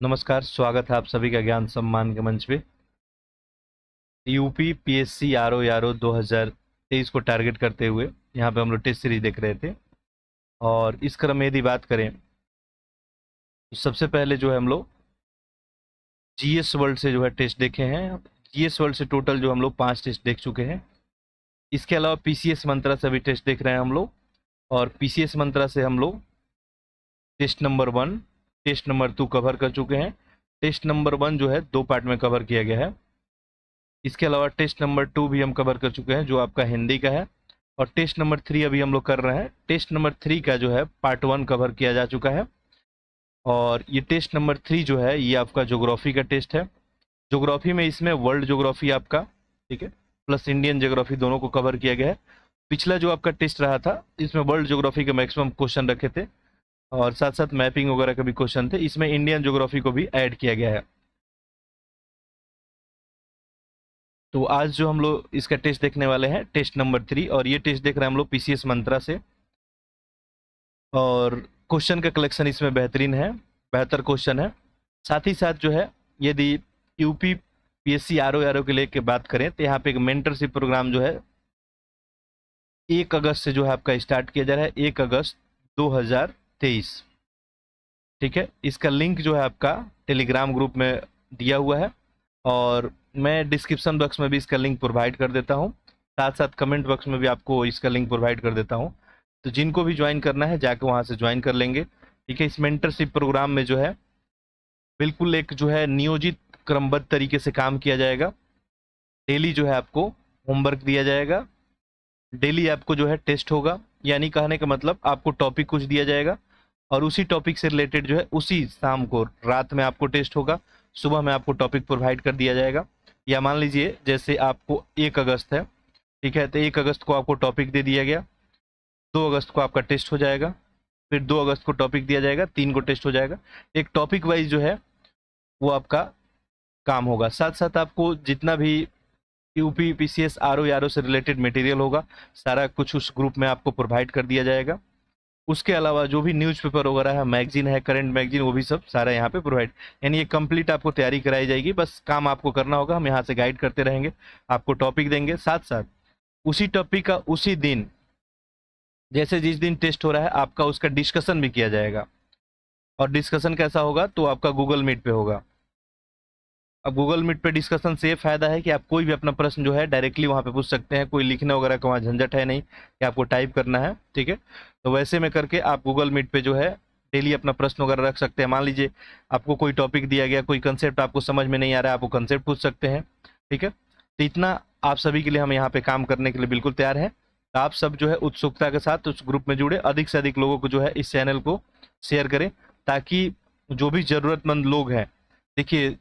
नमस्कार, स्वागत है आप सभी का ज्ञान सम्मान के मंच पे। यूपी पीएससी आरओ 2023 को टारगेट करते हुए यहाँ पे हम लोग टेस्ट सीरीज देख रहे थे। और इस क्रम में यदि बात करें तो सबसे पहले जो है हम लोग जीएस वर्ल्ड से जो है टेस्ट देखे हैं। जीएस वर्ल्ड से टोटल जो हम लोग 5 टेस्ट देख चुके हैं। इसके अलावा पीसीएस मंत्रा से भी टेस्ट देख रहे हैं हम लोग। और पीसीएस मंत्रा से हम लोग test number 1, test number 2 cover कर चुके हैं। टेस्ट नंबर 1 जो है 2 पार्ट में कवर किया गया है। इसके अलावा टेस्ट नंबर 2 भी हम कवर कर चुके हैं जो आपका हिंदी का है। और टेस्ट नंबर 3 अभी हम लोग कर रहे हैं। टेस्ट नंबर 3 का जो है पार्ट 1 कवर किया जा चुका है। और ये टेस्ट नंबर 3 जो है ये आपका ज्योग्राफी का टेस्ट है। ज्योग्राफी में इसमें वर्ल्ड ज्योग्राफी आपका, ठीक है, प्लस इंडियन ज्योग्राफी दोनों को कवर किया गया है। पिछला जो आपका टेस्ट रहा था इसमें वर्ल्ड ज्योग्राफी के मैक्सिमम क्वेश्चन रखे थे और साथ साथ मैपिंग वगैरह के भी क्वेश्चन थे। इसमें इंडियन ज्योग्राफी को भी ऐड किया गया है। तो आज जो हम लोग इसका टेस्ट देखने वाले हैं टेस्ट नंबर 3, और ये टेस्ट देख रहे हैं हम लोग पीसीएस मंत्रा से। और क्वेश्चन का कलेक्शन इसमें बेहतरीन है, बेहतर क्वेश्चन है। साथ ही साथ जो है यदि यूपी पीएससी आरओ के लिए के बात करें तो यहाँ पे एक मेंटरशिप प्रोग्राम जो है 1 अगस्त से जो है आपका स्टार्ट किया जा रहा है, 1 अगस्त 2023। ठीक है, इसका लिंक जो है आपका टेलीग्राम ग्रुप में दिया हुआ है और मैं डिस्क्रिप्शन बॉक्स में भी इसका लिंक प्रोवाइड कर देता हूँ। साथ साथ कमेंट बॉक्स में भी आपको इसका लिंक प्रोवाइड कर देता हूँ। तो जिनको भी ज्वाइन करना है जाके वहाँ से ज्वाइन कर लेंगे। ठीक है, इस मेंटरशिप प्रोग्राम में जो है बिल्कुल एक जो है नियोजित क्रमबद्ध तरीके से काम किया जाएगा। डेली जो है आपको होमवर्क दिया जाएगा, डेली आपको जो है टेस्ट होगा। यानी कहने का मतलब आपको टॉपिक कुछ दिया जाएगा और उसी टॉपिक से रिलेटेड जो है उसी शाम को रात में आपको टेस्ट होगा, सुबह में आपको टॉपिक प्रोवाइड कर दिया जाएगा। या मान लीजिए जैसे आपको 1 अगस्त है, ठीक है, तो 1 अगस्त को आपको टॉपिक दे दिया गया, 2 अगस्त को आपका टेस्ट हो जाएगा, फिर 2 अगस्त को टॉपिक दिया जाएगा, 3 को टेस्ट हो जाएगा। एक टॉपिक वाइज जो है वो आपका काम होगा। साथ साथ आपको जितना भी यूपी पीसीएस आरओ से रिलेटेड मटेरियल होगा सारा कुछ उस ग्रुप में आपको प्रोवाइड कर दिया जाएगा। उसके अलावा जो भी न्यूज़पेपर वगैरह है, मैगजीन है, करंट मैगजीन, वो भी सब सारा यहाँ पे प्रोवाइड, यानी ये कंप्लीट आपको तैयारी कराई जाएगी। बस काम आपको करना होगा, हम यहाँ से गाइड करते रहेंगे, आपको टॉपिक देंगे। साथ साथ उसी टॉपिक का उसी दिन, जैसे जिस दिन टेस्ट हो रहा है आपका उसका डिस्कशन भी किया जाएगा। और डिस्कशन कैसा होगा तो आपका गूगल मीट पे होगा। अब गूगल मीट पे डिस्कशन से ये फायदा है कि आप कोई भी अपना प्रश्न जो है डायरेक्टली वहाँ पे पूछ सकते हैं, कोई लिखने वगैरह का वहाँ झंझट है नहीं कि आपको टाइप करना है। ठीक है, तो वैसे में करके आप गूगल मीट पे जो है डेली अपना प्रश्न वगैरह रख सकते हैं। मान लीजिए आपको कोई टॉपिक दिया गया, कोई कंसेप्ट आपको समझ में नहीं आ रहा है, आप वो कंसेप्ट पूछ सकते हैं। ठीक है, तो इतना आप सभी के लिए हम यहाँ पे काम करने के लिए बिल्कुल तैयार हैं। तो आप सब जो है उत्सुकता के साथ उस ग्रुप में जुड़े, अधिक से अधिक लोगों को जो है इस चैनल को शेयर करें ताकि जो भी ज़रूरतमंद लोग हैं, देखिए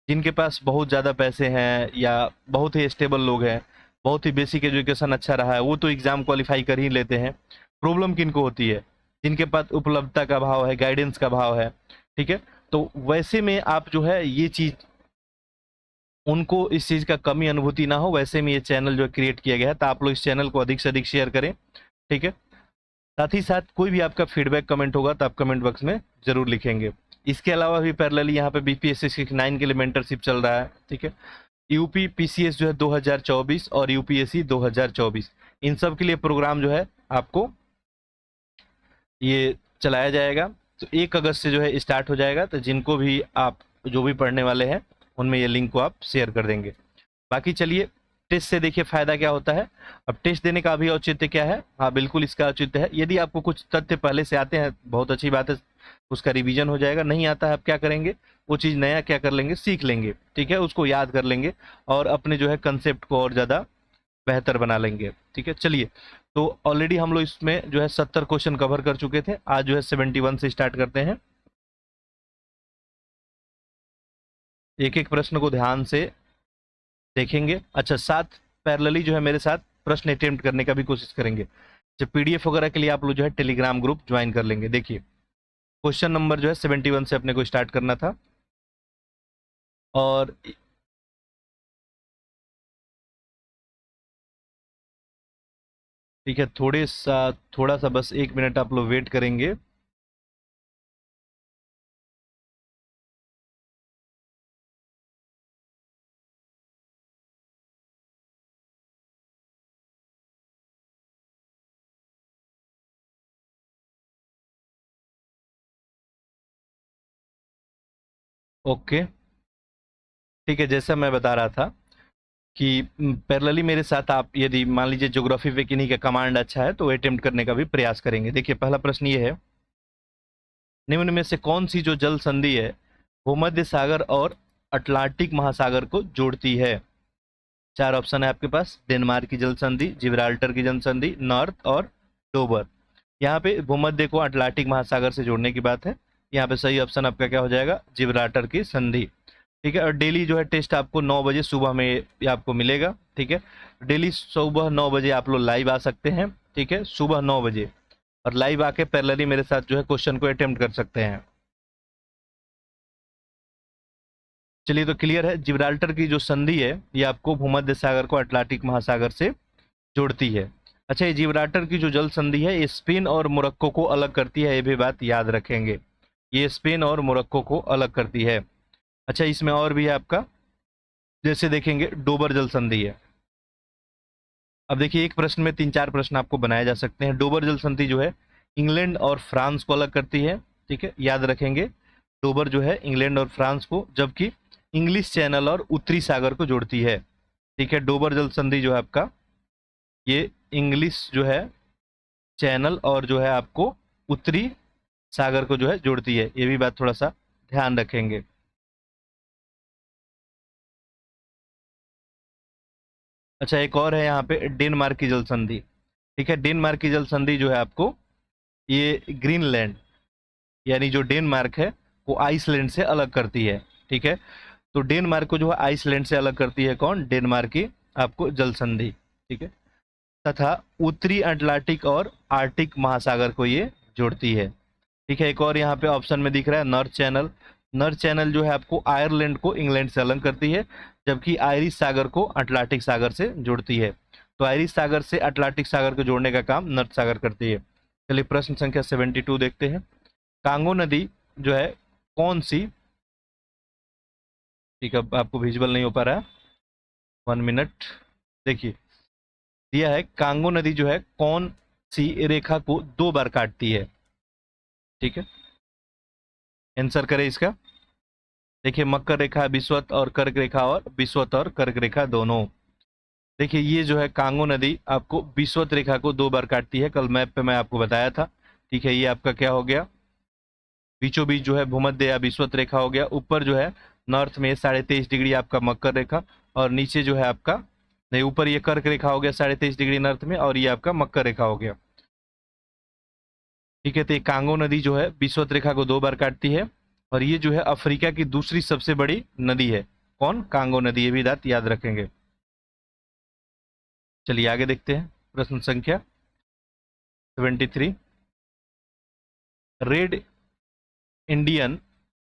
जिनके पास बहुत ज़्यादा पैसे हैं या बहुत ही स्टेबल लोग हैं, बहुत ही बेसिक एजुकेशन अच्छा रहा है, वो तो एग्ज़ाम क्वालिफाई कर ही लेते हैं। प्रॉब्लम किनको होती है? जिनके पास उपलब्धता का अभाव है, गाइडेंस का अभाव है। ठीक है, तो वैसे में आप जो है ये चीज़, उनको इस चीज़ का कमी अनुभूति ना हो, वैसे में ये चैनल जो क्रिएट किया गया है। तो आप लोग इस चैनल को अधिक से अधिक शेयर करें। ठीक है, साथ ही साथ कोई भी आपका फीडबैक कमेंट होगा तो आप कमेंट बॉक्स में ज़रूर लिखेंगे। इसके अलावा भी पैरेलली यहाँ पे बीपीएससी 69 के लिए मेंटरशिप चल रहा है। ठीक है, यूपी पीसीएस जो है 2024 और यूपीएससी 2024, इन सब के लिए प्रोग्राम जो है आपको ये चलाया जाएगा। तो 1 अगस्त से जो है स्टार्ट हो जाएगा। तो जिनको भी आप जो भी पढ़ने वाले हैं उनमें ये लिंक को आप शेयर कर देंगे। बाकी चलिए, टेस्ट से देखिए फायदा क्या होता है। अब टेस्ट देने का भी औचित्य क्या है? हाँ बिल्कुल, इसका औचित्य है यदि आपको कुछ तथ्य पहले से आते हैं, बहुत अच्छी बात है, उसका रिवीजन हो जाएगा। नहीं आता है आप क्या करेंगे, वो चीज़ नया क्या कर लेंगे, सीख लेंगे। ठीक है, उसको याद कर लेंगे और अपने जो है कंसेप्ट को और ज़्यादा बेहतर बना लेंगे। ठीक है, चलिए, तो ऑलरेडी हम लोग इसमें जो है 70 क्वेश्चन कवर कर चुके थे। आज जो है 71 से स्टार्ट करते हैं। एक एक प्रश्न को ध्यान से देखेंगे। अच्छा, साथ पैरेलली जो है मेरे साथ प्रश्न अटेम्प्ट करने का भी कोशिश करेंगे। जब पीडीएफ वगैरह के लिए आप लोग जो है टेलीग्राम ग्रुप ज्वाइन कर लेंगे। देखिए, क्वेश्चन नंबर जो है 71 से अपने को स्टार्ट करना था। और ठीक है, थोड़ा सा बस 1 मिनट आप लोग वेट करेंगे। ओके, ठीक है। जैसा मैं बता रहा था कि पैरेलली मेरे साथ आप यदि मान लीजिए ज्योग्राफी पे किन्हीं का कमांड अच्छा है तो अटेम्प्ट करने का भी प्रयास करेंगे। देखिए पहला प्रश्न ये है, निम्न में से कौन सी जो जल संधि है भूमध्य सागर और अटलांटिक महासागर को जोड़ती है? चार ऑप्शन है आपके पास, डेनमार्क की जल संधि, जिब्राल्टर की जल संधि, नॉर्थ और डोबर। यहाँ पे भूमध्य को अटलांटिक महासागर से जोड़ने की बात है। यहाँ पे सही ऑप्शन आपका क्या हो जाएगा, जिब्राल्टर की संधि। ठीक है, और डेली जो है टेस्ट आपको 9 बजे सुबह में ये आपको मिलेगा। ठीक है, डेली सुबह 9 बजे आप लोग लाइव आ सकते हैं। ठीक है, सुबह 9 बजे, और लाइव आके पैरेलली मेरे साथ जो है क्वेश्चन को अटेम्प्ट कर सकते हैं। चलिए, तो क्लियर है, जिब्राल्टर की जो संधि है ये आपको भूमध्य सागर को अटलांटिक महासागर से जोड़ती है। अच्छा, ये जिब्राल्टर की जो जल संधि है ये स्पेन और मोरक्को को अलग करती है, ये भी बात याद रखेंगे, ये स्पेन और मोरक्को को अलग करती है। अच्छा, इसमें और भी है आपका, जैसे देखेंगे डोबर जल संधि है। अब देखिए एक प्रश्न में 3-4 प्रश्न आपको बनाए जा सकते हैं। डोबर जल संधि जो है इंग्लैंड और फ्रांस को अलग करती है। ठीक है, याद रखेंगे, डोबर जो है इंग्लैंड और फ्रांस को, जबकि इंग्लिश चैनल और उत्तरी सागर को जोड़ती है। ठीक है, डोबर जल संधि जो है आपका ये इंग्लिश जो है चैनल और जो है आपको उत्तरी सागर को जो है जोड़ती है, ये भी बात थोड़ा सा ध्यान रखेंगे। अच्छा, एक और है यहाँ पे डेनमार्क की जल संधि। ठीक है, डेनमार्क की जल संधि जो है आपको ये ग्रीनलैंड यानी जो डेनमार्क है वो आइसलैंड से अलग करती है। ठीक है, तो डेनमार्क को जो है आइसलैंड से अलग करती है कौन, डेनमार्क की आपको जल संधि। ठीक है, तथा उत्तरी अटलांटिक और आर्टिक महासागर को ये जोड़ती है। ठीक है, एक और यहाँ पे ऑप्शन में दिख रहा है नॉर्थ चैनल। नॉर्थ चैनल जो है आपको आयरलैंड को इंग्लैंड से अलग करती है, जबकि आयरिश सागर को अटलांटिक सागर से जोड़ती है। तो आयरिश सागर से अटलांटिक सागर को जोड़ने का काम नॉर्थ सागर करती है। चलिए प्रश्न संख्या 72 देखते हैं। कांगो नदी जो है कौन सी, ठीक है आपको विजुअल नहीं हो पा रहा है, 1 मिनट। देखिए दिया है, कांगो नदी जो है कौन सी रेखा को 2 बार काटती है? ठीक है, आंसर करें इसका। देखिए मकर रेखा, विषुवत और कर्क रेखा, और विषुवत और कर्क रेखा दोनों। देखिए ये जो है कांगो नदी आपको विषुवत रेखा को 2 बार काटती है, कल मैप पे मैं आपको बताया था। ठीक है, ये आपका क्या हो गया, बीचों बीच जो है भूमध्य या विषुवत रेखा हो गया। ऊपर जो है नॉर्थ में 23.5 डिग्री आपका मकर रेखा, और नीचे जो है आपका नहीं, ऊपर ये कर्क रेखा हो गया 23.5 डिग्री नॉर्थ में, और ये आपका मकर रेखा हो गया। ठीक है, तो ये कांगो नदी जो है विषुवत रेखा को 2 बार काटती है, और ये जो है अफ्रीका की दूसरी सबसे बड़ी नदी है। कौन, कांगो नदी, ये भी बात याद रखेंगे। चलिए आगे देखते हैं, प्रश्न संख्या 73। रेड इंडियन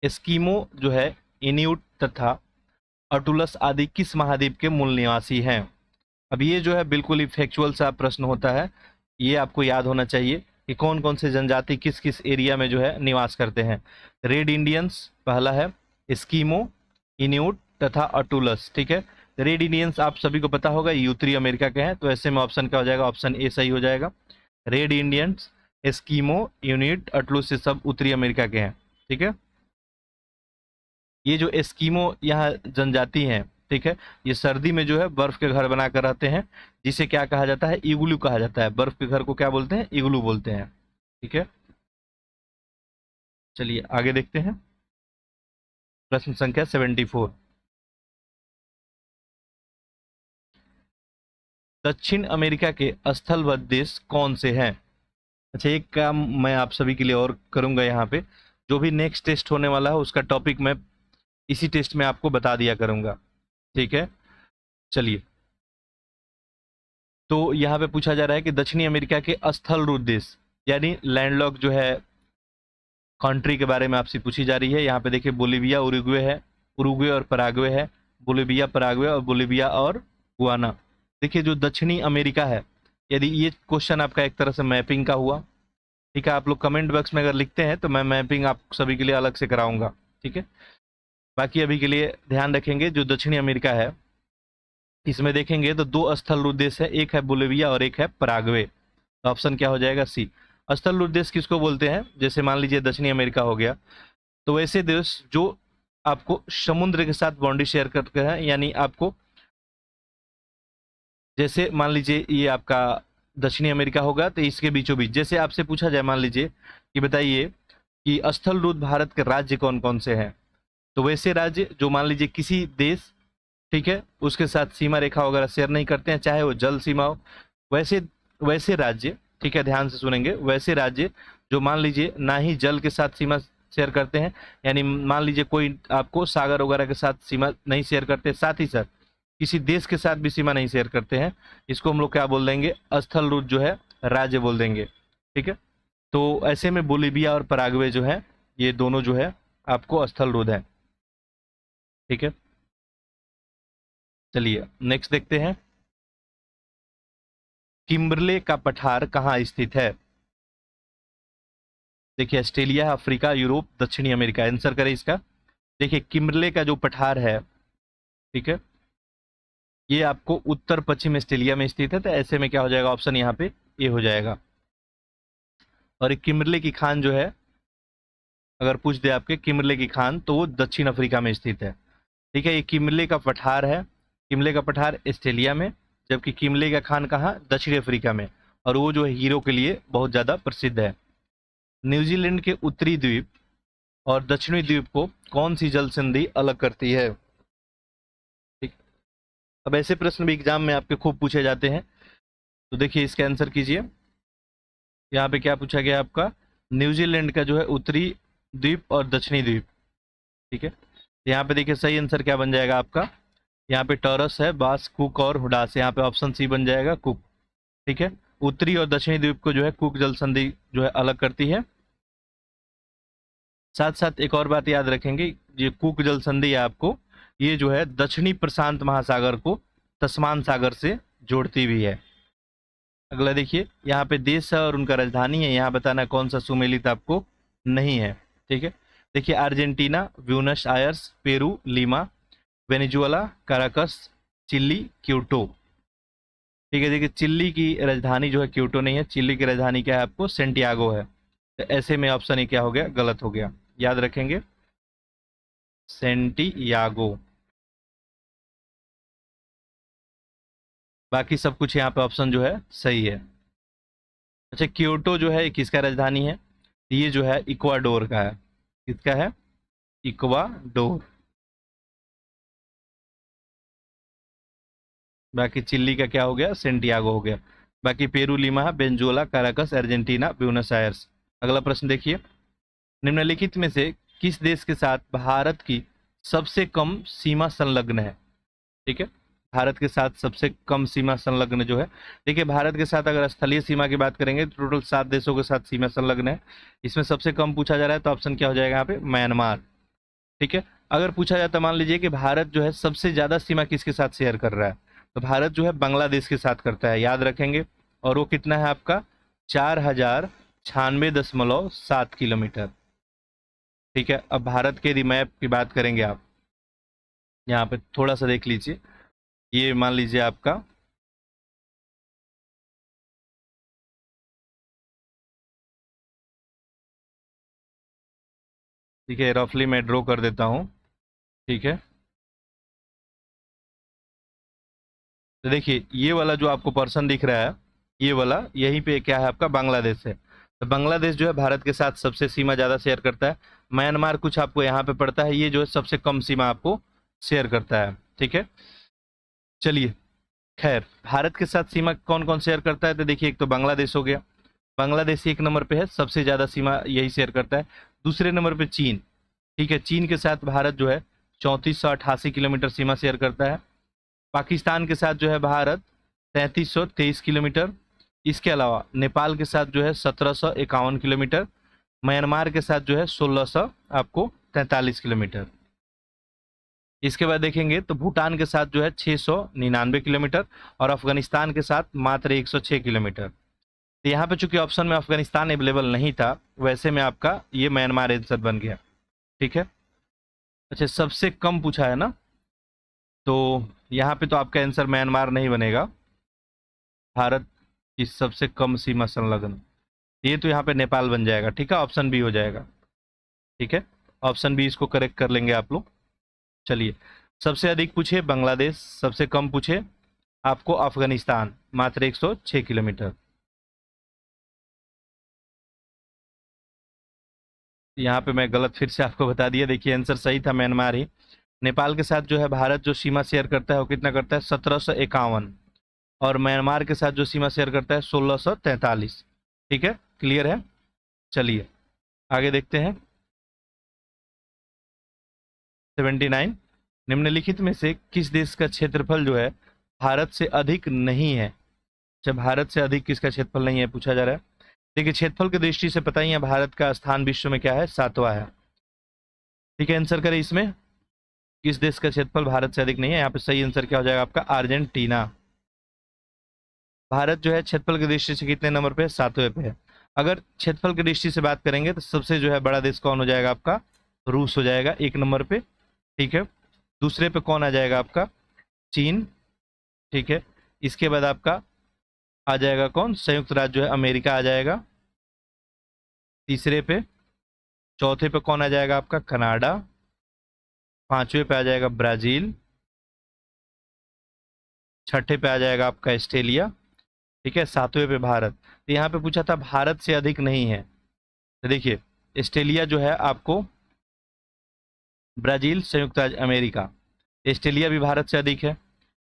एस्किमो जो है इन्यूट तथा अटुलस आदि किस महाद्वीप के मूल निवासी हैं? अब ये जो है बिल्कुल ही फैक्चुअल सा प्रश्न होता है, ये आपको याद होना चाहिए कि कौन कौन से जनजाति किस किस एरिया में जो है निवास करते हैं। रेड इंडियंस पहला है, एस्किमो, इन्यूट तथा अटुलस। ठीक है, रेड इंडियंस आप सभी को पता होगा ये उत्तरी अमेरिका के हैं, तो ऐसे में ऑप्शन क्या हो जाएगा, ऑप्शन ए सही हो जाएगा। रेड इंडियंस, एस्किमो, यूनिट, अटलूस, ये सब उत्तरी अमेरिका के हैं। ठीक है, ये जो एस्किमो यहाँ जनजाति हैं, ठीक है, ये सर्दी में जो है बर्फ के घर बनाकर रहते हैं, जिसे क्या कहा जाता है, इग्लू कहा जाता है। बर्फ के घर को क्या बोलते हैं, इग्लू बोलते हैं। ठीक है, चलिए आगे देखते हैं, प्रश्न संख्या 74। दक्षिण अमेरिका के स्थलबद्ध देश कौन से हैं? अच्छा, एक काम मैं आप सभी के लिए और करूंगा, यहाँ पे जो भी नेक्स्ट टेस्ट होने वाला है उसका टॉपिक मैं इसी टेस्ट में आपको बता दिया करूंगा। ठीक है, चलिए, तो यहाँ पे पूछा जा रहा है कि दक्षिणी अमेरिका के स्थलरूप देश यानी लैंडलॉक जो है कंट्री के बारे में आपसे पूछी जा रही है। यहाँ पे देखिए बोलिविया, उरुग्वे है, उरुग्वे और पराग्वे है, बोलिविया, पराग्वे और बोलिविया और गुआना। देखिए जो दक्षिणी अमेरिका है, यदि ये क्वेश्चन आपका एक तरह से मैपिंग का हुआ, ठीक है, आप लोग कमेंट बॉक्स में अगर लिखते हैं तो मैं मैपिंग आप सभी के लिए अलग से कराऊंगा। ठीक है, बाकी अभी के लिए ध्यान रखेंगे, जो दक्षिणी अमेरिका है इसमें देखेंगे तो 2 स्थलरूप देश है, एक है बोलिविया और एक है पराग्वे। तो ऑप्शन क्या हो जाएगा, सी। स्थलरूप देश किसको बोलते हैं, जैसे मान लीजिए दक्षिणी अमेरिका हो गया, तो वैसे देश जो आपको समुद्र के साथ बाउंड्री शेयर करते हैं, यानी आपको जैसे मान लीजिए ये आपका दक्षिणी अमेरिका होगा तो इसके बीचों बीच, जैसे आपसे पूछा जाए मान लीजिए कि बताइए कि स्थल रूट भारत के राज्य कौन कौन से हैं, तो वैसे राज्य जो मान लीजिए किसी देश, ठीक है, उसके साथ सीमा रेखा वगैरह शेयर नहीं करते हैं, चाहे वो जल सीमा हो, वैसे वैसे राज्य, ठीक है, ध्यान से सुनेंगे, वैसे राज्य जो मान लीजिए ना ही जल के साथ सीमा शेयर करते हैं, यानी मान लीजिए कोई आपको सागर वगैरह के साथ सीमा नहीं शेयर करते, साथ ही साथ किसी देश के साथ भी सीमा नहीं शेयर करते हैं, इसको हम लोग क्या बोल देंगे, स्थल रूट जो है राज्य बोल देंगे। ठीक है, तो ऐसे में बोलीविया और पराग्वे जो है ये दोनों जो है आपको स्थल रूट है। ठीक है, चलिए नेक्स्ट देखते हैं, किम्बरले का पठार कहाँ स्थित है। देखिए ऑस्ट्रेलिया, अफ्रीका, यूरोप, दक्षिणी अमेरिका, आंसर करें इसका। देखिए किम्बरले का जो पठार है, ठीक है, ये आपको उत्तर पश्चिम ऑस्ट्रेलिया में स्थित है, तो ऐसे में क्या हो जाएगा, ऑप्शन यहाँ पे ए हो जाएगा। और किम्बरले की खान जो है, अगर पूछ दे आपके किम्बरले की खान, तो वो दक्षिण अफ्रीका में स्थित है। ठीक है, ये किम्बरले का पठार है, किम्बरले का पठार ऑस्ट्रेलिया में, जबकि किम्बरले का खान कहाँ, दक्षिण अफ्रीका में, और वो जो है हीरो के लिए बहुत ज़्यादा प्रसिद्ध है। न्यूजीलैंड के उत्तरी द्वीप और दक्षिणी द्वीप को कौन सी जल संधि अलग करती है। ठीक, अब ऐसे प्रश्न भी एग्जाम में आपके खूब पूछे जाते हैं, तो देखिए इसका आंसर कीजिए। यहाँ पे क्या पूछा गया आपका, न्यूजीलैंड का जो है उत्तरी द्वीप और दक्षिणी द्वीप। ठीक है, यहाँ पे देखिए सही आंसर क्या बन जाएगा आपका, यहाँ पे टॉरस है, बास, कुक और हुडास, यहाँ पे ऑप्शन सी बन जाएगा, कुक। ठीक है, उत्तरी और दक्षिणी द्वीप को जो है कुक जल संधि जो है अलग करती है। साथ साथ एक और बात याद रखेंगे, ये कुक जल संधि है आपको, ये जो है दक्षिणी प्रशांत महासागर को तस्मान सागर से जोड़ती भी है। अगला देखिए, यहाँ पे देश है और उनका राजधानी है, यहाँ बताना कौन सा सुमेलित आपको नहीं है। ठीक है, देखिए Argentina, Buenos Aires, Peru, Lima, Venezuela, Caracas, chilli, Quito. ठीक है, देखिए चिल्ली की राजधानी जो है क्यूटो नहीं है, चिल्ली की राजधानी क्या है आपको, सेंटियागो है, तो ऐसे में ऑप्शन ही क्या हो गया, गलत हो गया, याद रखेंगे, सेंटियागो। बाकी सब कुछ यहाँ पे ऑप्शन जो है सही है। अच्छा, क्योटो जो है किसका राजधानी है, ये जो है इक्वाडोर का है, किसका है, इक्वाडोर। बाकी चिल्ली का क्या हो गया, सेंटियागो हो गया। बाकी Peru, Lima, Venezuela, Caracas, Argentina, Buenos Aires. अगला प्रश्न देखिए, निम्नलिखित में से किस देश के साथ भारत की सबसे कम सीमा संलग्न है। ठीक है, भारत के साथ सबसे कम सीमा संलग्न जो है, देखिए भारत के साथ अगर स्थलीय सीमा की बात करेंगे तो टोटल 7 देशों के साथ सीमा संलग्न है, इसमें सबसे कम पूछा जा रहा है, तो ऑप्शन क्या हो जाएगा यहाँ पे, म्यांमार। ठीक है, अगर पूछा जाता मान लीजिए कि भारत जो है सबसे ज्यादा सीमा किसके साथ शेयर कर रहा है, तो भारत जो है बांग्लादेश के साथ करता है, याद रखेंगे, और वो कितना है आपका, 4096.7 किलोमीटर। ठीक है, अब भारत के यदि मैप की बात करेंगे आप, यहाँ पे थोड़ा सा देख लीजिए, ये मान लीजिए आपका, ठीक है, रफली मैं ड्रॉ कर देता हूँ। ठीक है, तो देखिए ये वाला जो आपको पर्सन दिख रहा है, ये वाला यहीं पे क्या है आपका, बांग्लादेश है, तो बांग्लादेश जो है भारत के साथ सबसे सीमा ज़्यादा शेयर करता है। म्यांमार कुछ आपको यहाँ पे पड़ता है, ये जो है सबसे कम सीमा आपको शेयर करता है। ठीक है, चलिए, खैर भारत के साथ सीमा कौन कौन शेयर करता है, तो देखिए एक तो बांग्लादेश हो गया, बांग्लादेश एक नंबर पे है, सबसे ज़्यादा सीमा यही शेयर करता है। दूसरे नंबर पे चीन, ठीक है, चीन के साथ भारत जो है 3488 किलोमीटर सीमा शेयर करता है। पाकिस्तान के साथ जो है भारत 3323 किलोमीटर। इसके अलावा नेपाल के साथ जो है 1751 किलोमीटर। म्यांमार के साथ जो है 1600 आपको 43 किलोमीटर। इसके बाद देखेंगे तो भूटान के साथ जो है 699 किलोमीटर, और अफगानिस्तान के साथ मात्र 106 किलोमीटर। तो यहाँ पे चूंकि ऑप्शन में अफगानिस्तान अवेलेबल नहीं था, वैसे में आपका ये म्यांमार आंसर बन गया। ठीक है, अच्छा सबसे कम पूछा है ना, तो यहाँ पे तो आपका आंसर म्यांमार नहीं बनेगा, भारत की सबसे कम सीमा संलग्न, ये तो यहाँ पे नेपाल बन जाएगा। ठीक है, ऑप्शन बी हो जाएगा। ठीक है, ऑप्शन बी इसको करेक्ट कर लेंगे आप लोग। चलिए, सबसे अधिक पूछे बांग्लादेश, सबसे कम पूछे आपको अफगानिस्तान, मात्र 106 किलोमीटर। यहाँ पे मैं गलत फिर से आपको बता दिया, देखिए आंसर सही था, म्यांमार ही। नेपाल के साथ जो है भारत जो सीमा शेयर करता है वो कितना करता है, 1751, और म्यांमार के साथ जो सीमा शेयर करता है 1643। ठीक है, क्लियर है। चलिए आगे देखते हैं। 79, निम्नलिखित में से किस देश का क्षेत्रफल जो है भारत से अधिक नहीं है। जब भारत से अधिक किसका क्षेत्रफल नहीं है पूछा जा रहा है। देखिए क्षेत्रफल की दृष्टि से पता ही है भारत का स्थान विश्व में क्या है, 7वां है। ठीक है, आंसर करें इसमें, किस देश का क्षेत्रफल भारत से अधिक नहीं है। यहाँ पे सही आंसर क्या हो जाएगा आपका, अर्जेंटीना। भारत जो है क्षेत्रफल की दृष्टि से कितने नंबर पे है, 7वें पे है। अगर क्षेत्रफल की दृष्टि से बात करेंगे तो सबसे जो है बड़ा देश कौन हो जाएगा आपका, रूस हो जाएगा 1 नंबर पे। ठीक है, दूसरे पे कौन आ जाएगा आपका, चीन। ठीक है, इसके बाद आपका आ जाएगा कौन, संयुक्त राज्य जो है अमेरिका आ जाएगा तीसरे पे। चौथे पे कौन आ जाएगा आपका, कनाडा। पांचवें पे आ जाएगा ब्राजील। छठे पे आ जाएगा आपका ऑस्ट्रेलिया। ठीक है, सातवें पे भारत। तो यहाँ पे पूछा था भारत से अधिक नहीं है, तो देखिए ऑस्ट्रेलिया जो है आपको, ब्राजील, संयुक्त राज्य अमेरिका। ऑस्ट्रेलिया भी भारत से अधिक है,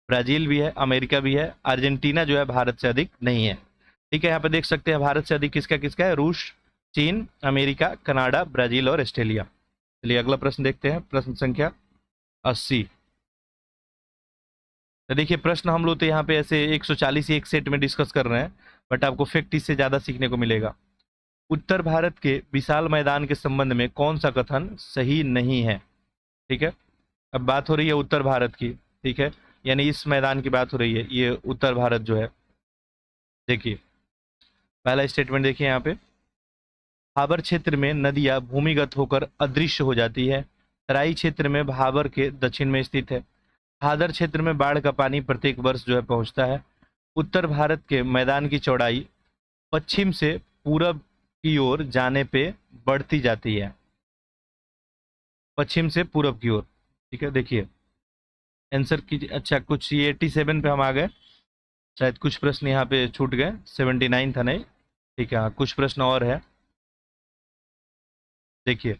ब्राजील भी है, अमेरिका भी है, अर्जेंटीना जो है भारत से अधिक नहीं है। ठीक है, यहाँ पे देख सकते हैं भारत से अधिक किसका किसका है, रूस, चीन, अमेरिका, कनाडा, ब्राजील और ऑस्ट्रेलिया। चलिए अगला प्रश्न देखते हैं, प्रश्न संख्या 80। तो देखिए प्रश्न हम लोग तो यहाँ पे ऐसे 140 ही एक सेट में डिस्कस कर रहे हैं, बट आपको फैक्ट इससे ज़्यादा सीखने को मिलेगा। उत्तर भारत के विशाल मैदान के संबंध में कौन सा कथन सही नहीं है। ठीक है, अब बात हो रही है उत्तर भारत की। ठीक है, यानी इस मैदान की बात हो रही है, ये उत्तर भारत जो है। देखिए पहला स्टेटमेंट देखिए यहाँ पे, भाबर क्षेत्र में नदियां भूमिगत होकर अदृश्य हो जाती है। तराई क्षेत्र में भाबर के दक्षिण में स्थित है। भादर क्षेत्र में बाढ़ का पानी प्रत्येक वर्ष जो है पहुंचता है। उत्तर भारत के मैदान की चौड़ाई पश्चिम से पूरब की ओर जाने पे बढ़ती जाती है, पश्चिम से पूरब की ओर। ठीक है, देखिए आंसर कीजिए। अच्छा, कुछ ये 87 पे हम आ गए, शायद कुछ प्रश्न यहाँ पे छूट गए, 79 था नहीं। ठीक है, हाँ कुछ प्रश्न और है। देखिए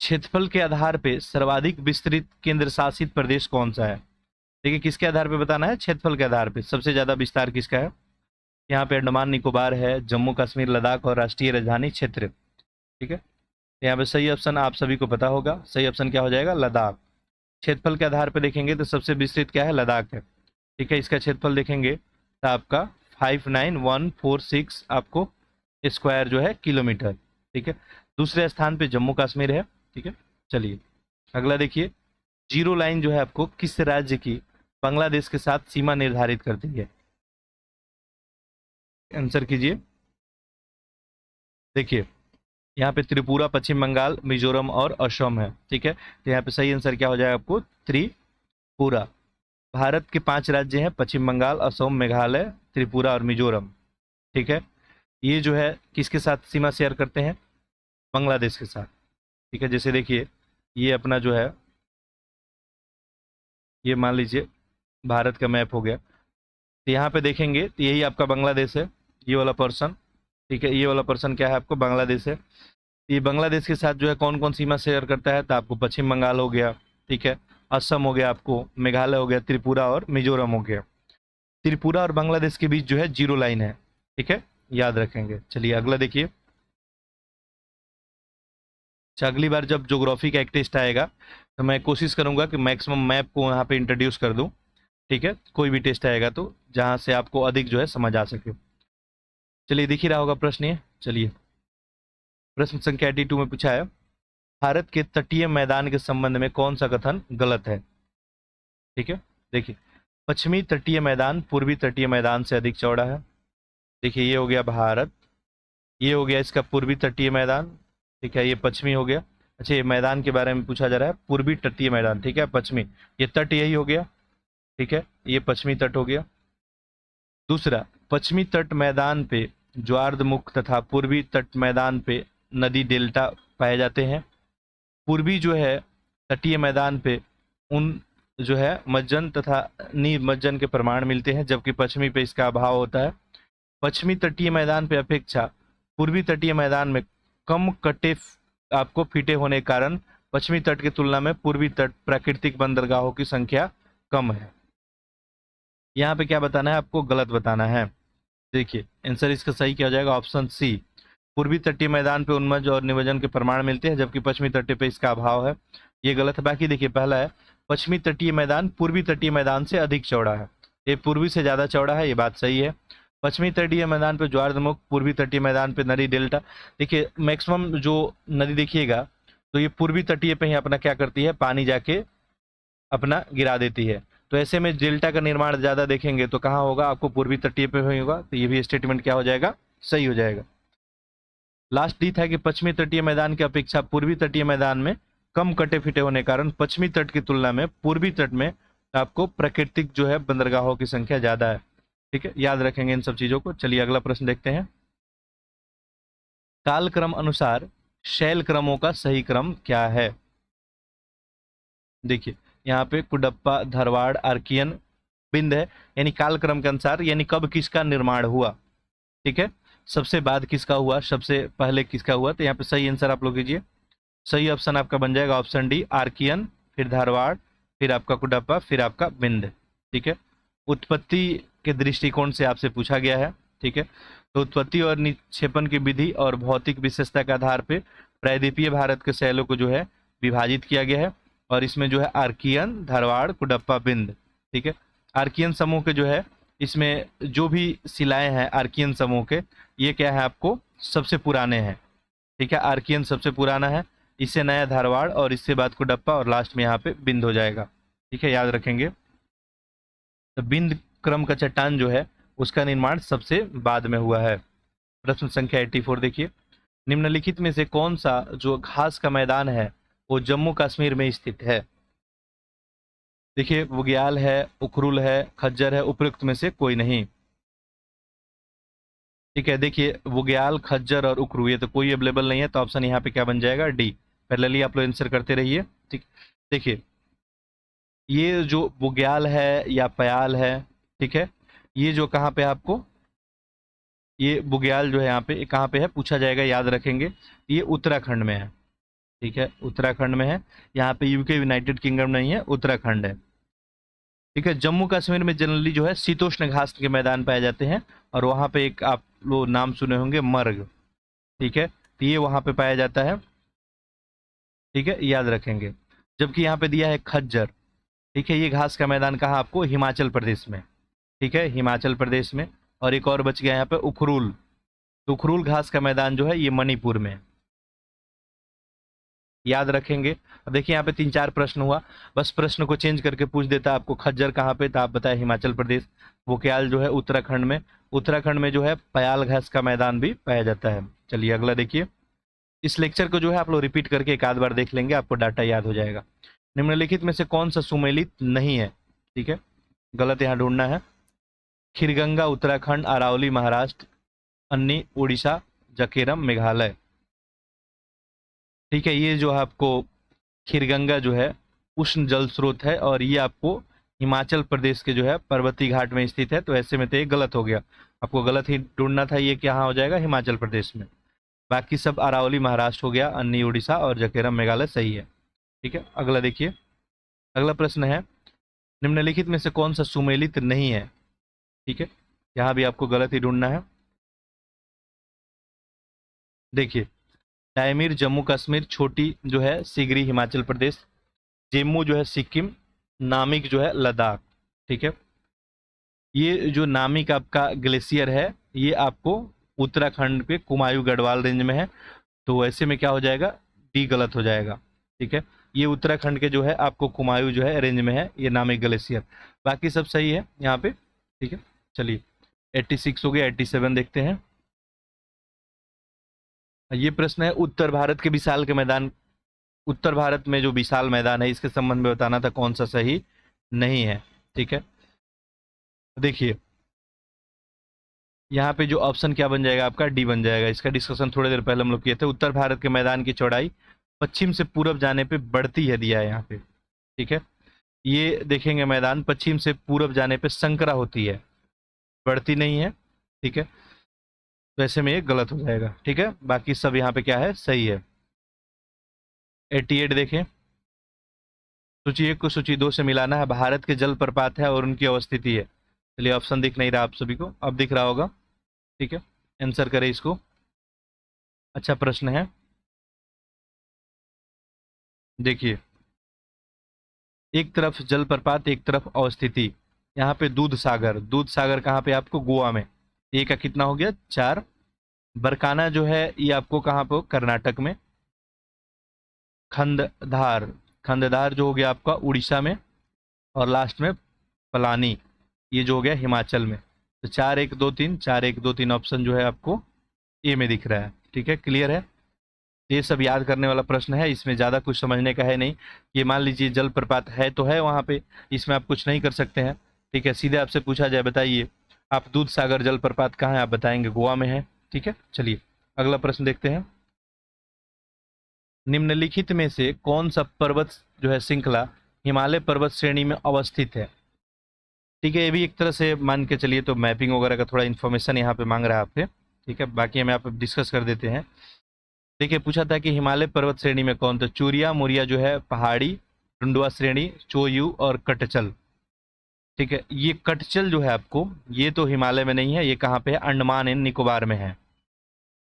क्षेत्रफल के आधार पे सर्वाधिक विस्तृत केंद्र शासित प्रदेश कौन सा है। देखिए किसके आधार पे बताना है, क्षेत्रफल के आधार पे सबसे ज्यादा विस्तार किसका है। यहाँ पे अंडमान निकोबार है, जम्मू कश्मीर, लद्दाख और राष्ट्रीय राजधानी क्षेत्र। ठीक है, यहाँ पे सही ऑप्शन आप सभी को पता होगा, सही ऑप्शन क्या हो जाएगा, लद्दाख। क्षेत्रफल के आधार पे देखेंगे तो सबसे विस्तृत क्या है, लद्दाख है। ठीक है, इसका क्षेत्रफल देखेंगे तो आपका 59146 आपको स्क्वायर जो है किलोमीटर। ठीक है, दूसरे स्थान पे जम्मू कश्मीर है। ठीक है, चलिए अगला देखिए, जीरो लाइन जो है आपको किस राज्य की बांग्लादेश के साथ सीमा निर्धारित करती है। आंसर कीजिए। देखिए यहाँ पे त्रिपुरा, पश्चिम बंगाल, मिजोरम और असम है। ठीक है, तो यहाँ पे सही आंसर क्या हो जाएगा आपको, त्रिपुरा। भारत के 5 राज्य हैं, पश्चिम बंगाल, असम, मेघालय, त्रिपुरा और मिजोरम। ठीक है, ये जो है किसके साथ सीमा शेयर करते हैं, बांग्लादेश के साथ। ठीक है, जैसे देखिए ये अपना जो है, ये मान लीजिए भारत का मैप हो गया, तो यहाँ पे देखेंगे तो यही आपका बांग्लादेश है, ये वाला पर्सन। ठीक है, ये वाला पर्सन क्या है आपको, बांग्लादेश है। ये बांग्लादेश के साथ जो है कौन कौन सीमा शेयर करता है, तो आपको पश्चिम बंगाल हो गया, ठीक है, असम हो गया, आपको मेघालय हो गया, त्रिपुरा और मिजोरम हो गया। त्रिपुरा और बांग्लादेश के बीच जो है जीरो लाइन है। ठीक है, याद रखेंगे। चलिए अगला देखिए। अच्छा, अगली बार जब ज्योग्राफी का एक टेस्ट आएगा तो मैं कोशिश करूंगा कि मैक्सिमम मैप को यहाँ पे इंट्रोड्यूस कर दूं। ठीक है, कोई भी टेस्ट आएगा तो जहाँ से आपको अधिक जो है समझ आ सके। चलिए दिख ही रहा होगा प्रश्न ये। चलिए प्रश्न संख्या 82 में पूछा है, भारत के तटीय मैदान के संबंध में कौन सा कथन गलत है। ठीक है, देखिए पश्चिमी तटीय मैदान पूर्वी तटीय मैदान से अधिक चौड़ा है। देखिए ये हो गया भारत, ये हो गया इसका पूर्वी तटीय मैदान। ठीक है, ये पश्चिमी हो गया। अच्छा, ये मैदान के बारे में पूछा जा रहा है, पूर्वी तटीय मैदान। ठीक है, पश्चिमी, ये तट यही हो गया। ठीक है, ये पश्चिमी तट हो गया। दूसरा, पश्चिमी तट मैदान पे ज्वारमुख तथा पूर्वी तट मैदान पे नदी डेल्टा पाए जाते हैं। पूर्वी जो है तटीय मैदान पे उन जो है मज्जन तथा निमज्जन के प्रमाण मिलते हैं, जबकि पश्चिमी पे इसका अभाव होता है। पश्चिमी तटीय मैदान पे अपेक्षा पूर्वी तटीय मैदान में कम कटे आपको फीटे होने के कारण पश्चिमी तट की तुलना में पूर्वी तट प्राकृतिक बंदरगाहों की संख्या कम है। यहाँ पे क्या बताना है आपको, गलत बताना है। देखिए आंसर इसका सही क्या हो जाएगा, ऑप्शन सी। पूर्वी तटीय मैदान पे उन्मज और निमज्जन के प्रमाण मिलते हैं, जबकि पश्चिमी तटीय पे इसका अभाव है। ये गलत है। बाकी देखिए पहला है पश्चिमी तटीय मैदान पूर्वी तटीय मैदान से अधिक चौड़ा है, ये पूर्वी से ज्यादा चौड़ा है, ये बात सही है। पश्चिमी तटीय मैदान पे ज्वारमुख, पूर्वी तटीय मैदान पे नदी डेल्टा। देखिए मैक्सिमम जो नदी देखिएगा तो ये पूर्वी तटीय पे ही अपना क्या करती है, पानी जाके अपना गिरा देती है। तो ऐसे में डेल्टा का निर्माण ज्यादा देखेंगे तो कहाँ होगा, आपको पूर्वी तटीय पे होगा। तो ये भी स्टेटमेंट क्या हो जाएगा, सही हो जाएगा। लास्ट डी था कि पश्चिमी तटीय मैदान की अपेक्षा पूर्वी तटीय मैदान में कम कटे फिटे होने के कारण पश्चिमी तट की तुलना में पूर्वी तट में आपको प्राकृतिक जो है बंदरगाहों की संख्या ज्यादा है। ठीक है, याद रखेंगे इन सब चीजों को। चलिए अगला प्रश्न देखते हैं। कालक्रम अनुसार शैल क्रमों का सही क्रम क्या है। देखिए यहाँ पे कुडप्पा, धरवाड़, आर्कियन, बिंद है, यानी कालक्रम के अनुसार, यानी कब किसका निर्माण हुआ। ठीक है, सबसे बाद किसका हुआ, सबसे पहले किसका हुआ। तो यहाँ पे सही आंसर आप लोग कीजिए। सही ऑप्शन आपका बन जाएगा ऑप्शन डी, आर्कियन, फिर धारवाड़, फिर आपका कुडप्पा, फिर आपका बिंद। ठीक है, उत्पत्ति के दृष्टिकोण से आपसे पूछा गया है। ठीक है, तो उत्पत्ति और निक्षेपण की विधि और भौतिक विशेषता के आधार पर प्रायद्वीपीय भारत के शैलों को जो है विभाजित किया गया है, और इसमें जो है आर्कियन, धारवाड़, कुडप्पा, बिंद। ठीक है, आर्कियन समूह के जो है इसमें जो भी शिलाएं हैं आर्कियन समूह के, ये क्या है आपको सबसे पुराने हैं। ठीक है, आर्कियन सबसे पुराना है, इससे नया धारवाड़, और इससे बाद कुडप्पा, और लास्ट में यहाँ पे बिंद हो जाएगा। ठीक है, याद रखेंगे। तो बिंद क्रम का चट्टान जो है उसका निर्माण सबसे बाद में हुआ है। प्रश्न संख्या 84 देखिए, निम्नलिखित में से कौन सा जो घास का मैदान है वो जम्मू कश्मीर में स्थित है। देखिए बुग्याल है, उखरुल है, खज्जर है, उपयुक्त में से कोई नहीं। ठीक है, देखिए बुग्याल, खज्जर और उखरू ये तो कोई अवेलेबल नहीं है, तो ऑप्शन यहाँ पे क्या बन जाएगा, डी। पैरेलली आप लोग आंसर करते रहिए। ठीक, देखिए ये जो बुग्याल है या पयाल है, ठीक है, ये जो कहाँ पे आपको ये बुग्याल जो है यहाँ पे कहाँ पे है पूछा जाएगा, याद रखेंगे। ये उत्तराखंड में है। ठीक है, उत्तराखंड में है, यहाँ पे यूके यूनाइटेड किंगडम नहीं है, उत्तराखंड है। ठीक है, जम्मू कश्मीर में जनरली जो है शीतोष्ण घास के मैदान पाए जाते हैं, और वहाँ पे एक आप लोग नाम सुने होंगे मर्ग। ठीक है, तो ये वहाँ पे पाया जाता है। ठीक है, याद रखेंगे। जबकि यहाँ पे दिया है खज्जर। ठीक है, ये घास का मैदान कहाँ आपको, हिमाचल प्रदेश में। ठीक है, हिमाचल प्रदेश में। और एक और बच गया यहाँ पे उखरुल। तो उखरुल घास का मैदान जो है ये मणिपुर में है। याद रखेंगे। अब देखिए यहाँ पे 3-4 प्रश्न हुआ, बस प्रश्न को चेंज करके पूछ देता आपको खज्जर कहाँ पे, तो आप बताए हिमाचल प्रदेश। बुग्याल जो है उत्तराखंड में। उत्तराखंड में जो है पयाल घास का मैदान भी पाया जाता है। चलिए अगला देखिए। इस लेक्चर को जो है आप लोग रिपीट करके एक आध बार देख लेंगे, आपको डाटा याद हो जाएगा। निम्नलिखित में से कौन सा सुमेलित नहीं है। ठीक है, गलत यहाँ ढूंढना है। खीरगंगा उत्तराखंड, अरावली महाराष्ट्र, अन्नी उड़ीसा, जकेरम मेघालय। ठीक है, ये जो आपको खीरगंगा जो है उष्ण जल स्रोत है, और ये आपको हिमाचल प्रदेश के जो है पर्वतीय घाट में स्थित है। तो ऐसे में तो ये गलत हो गया, आपको गलत ही ढूंढना था। ये कहाँ हो जाएगा, हिमाचल प्रदेश में। बाकी सब अरावली महाराष्ट्र हो गया, अन्नी उड़ीसा और जकेरम मेघालय सही है। ठीक है, अगला देखिए। अगला प्रश्न है, निम्नलिखित में से कौन सा सुमेलित नहीं है। ठीक है, यहाँ भी आपको गलत ही ढूंढना है। देखिए टाइमिर जम्मू कश्मीर, छोटी जो है सिगरी हिमाचल प्रदेश, जेम्मू जो है सिक्किम, नामिक जो है लद्दाख। ठीक है, ये जो नामिक आपका ग्लेशियर है ये आपको उत्तराखंड के कुमायूं गढ़वाल रेंज में है। तो ऐसे में क्या हो जाएगा, डी गलत हो जाएगा। ठीक है, ये उत्तराखंड के जो है आपको कुमायूं जो है रेंज में है ये नामिक ग्लेशियर। बाकी सब सही है यहाँ पे। ठीक है, चलिए 86 हो गया, 87 देखते हैं। ये प्रश्न है, उत्तर भारत के विशाल के मैदान, उत्तर भारत में जो विशाल मैदान है इसके संबंध में बताना था कौन सा सही नहीं है। ठीक है, देखिए यहाँ पे जो ऑप्शन क्या बन जाएगा आपका, डी बन जाएगा। इसका डिस्कशन थोड़ी देर पहले हम लोग किए थे। उत्तर भारत के मैदान की चौड़ाई पश्चिम से पूरब जाने पे बढ़ती है दिया है यहाँ पे, ठीक है। ये देखेंगे मैदान पश्चिम से पूरब जाने पे संकरा होती है, बढ़ती नहीं है, ठीक है। तो ऐसे में ये गलत हो जाएगा, ठीक है। बाकी सब यहाँ पे क्या है, सही है। 88 देखें, सूची 1 को सूची 2 से मिलाना है। भारत के जल प्रपात है और उनकी अवस्थिति है। चलिए ऑप्शन दिख नहीं रहा आप सभी को, अब दिख रहा होगा, ठीक है। आंसर करें इसको। अच्छा प्रश्न है, देखिए एक तरफ जलप्रपात एक तरफ अवस्थिति। यहाँ पे दूध सागर, दूध सागर कहाँ पे आपको, गोवा में। ए का कितना हो गया, 4। बरकाना जो है ये आपको कहाँ पे, कर्नाटक में। खंडधार, खंडधार जो हो गया आपका उड़ीसा में। और लास्ट में पलानी, ये जो हो गया हिमाचल में। तो 4 1 2 3, 4 1 2 3 ऑप्शन जो है आपको ए में दिख रहा है, ठीक है। क्लियर है, ये सब याद करने वाला प्रश्न है, इसमें ज़्यादा कुछ समझने का है नहीं। ये मान लीजिए जलप्रपात है तो है वहाँ पे, इसमें आप कुछ नहीं कर सकते हैं, ठीक है। सीधे आपसे पूछा जाए बताइए आप दूध सागर जलप्रपात कहाँ है, आप बताएंगे गोवा में है, ठीक है। चलिए अगला प्रश्न देखते हैं। निम्नलिखित में से कौन सा पर्वत जो है श्रृंखला हिमालय पर्वत श्रेणी में अवस्थित है, ठीक है। ये भी एक तरह से मान के चलिए, तो मैपिंग वगैरह का थोड़ा इन्फॉर्मेशन यहाँ पे मांग रहा है आपसे, ठीक है। बाकी हम यहाँ पे डिस्कस कर देते हैं। देखिए पूछा था कि हिमालय पर्वत श्रेणी में कौन, तो चूरिया मोरिया जो है पहाड़ी, टुंडवा श्रेणी, चोयू और कटचल, ठीक है। ये कटचल जो है आपको, ये तो हिमालय में नहीं है, ये कहाँ पे है, अंडमान एंड निकोबार में है,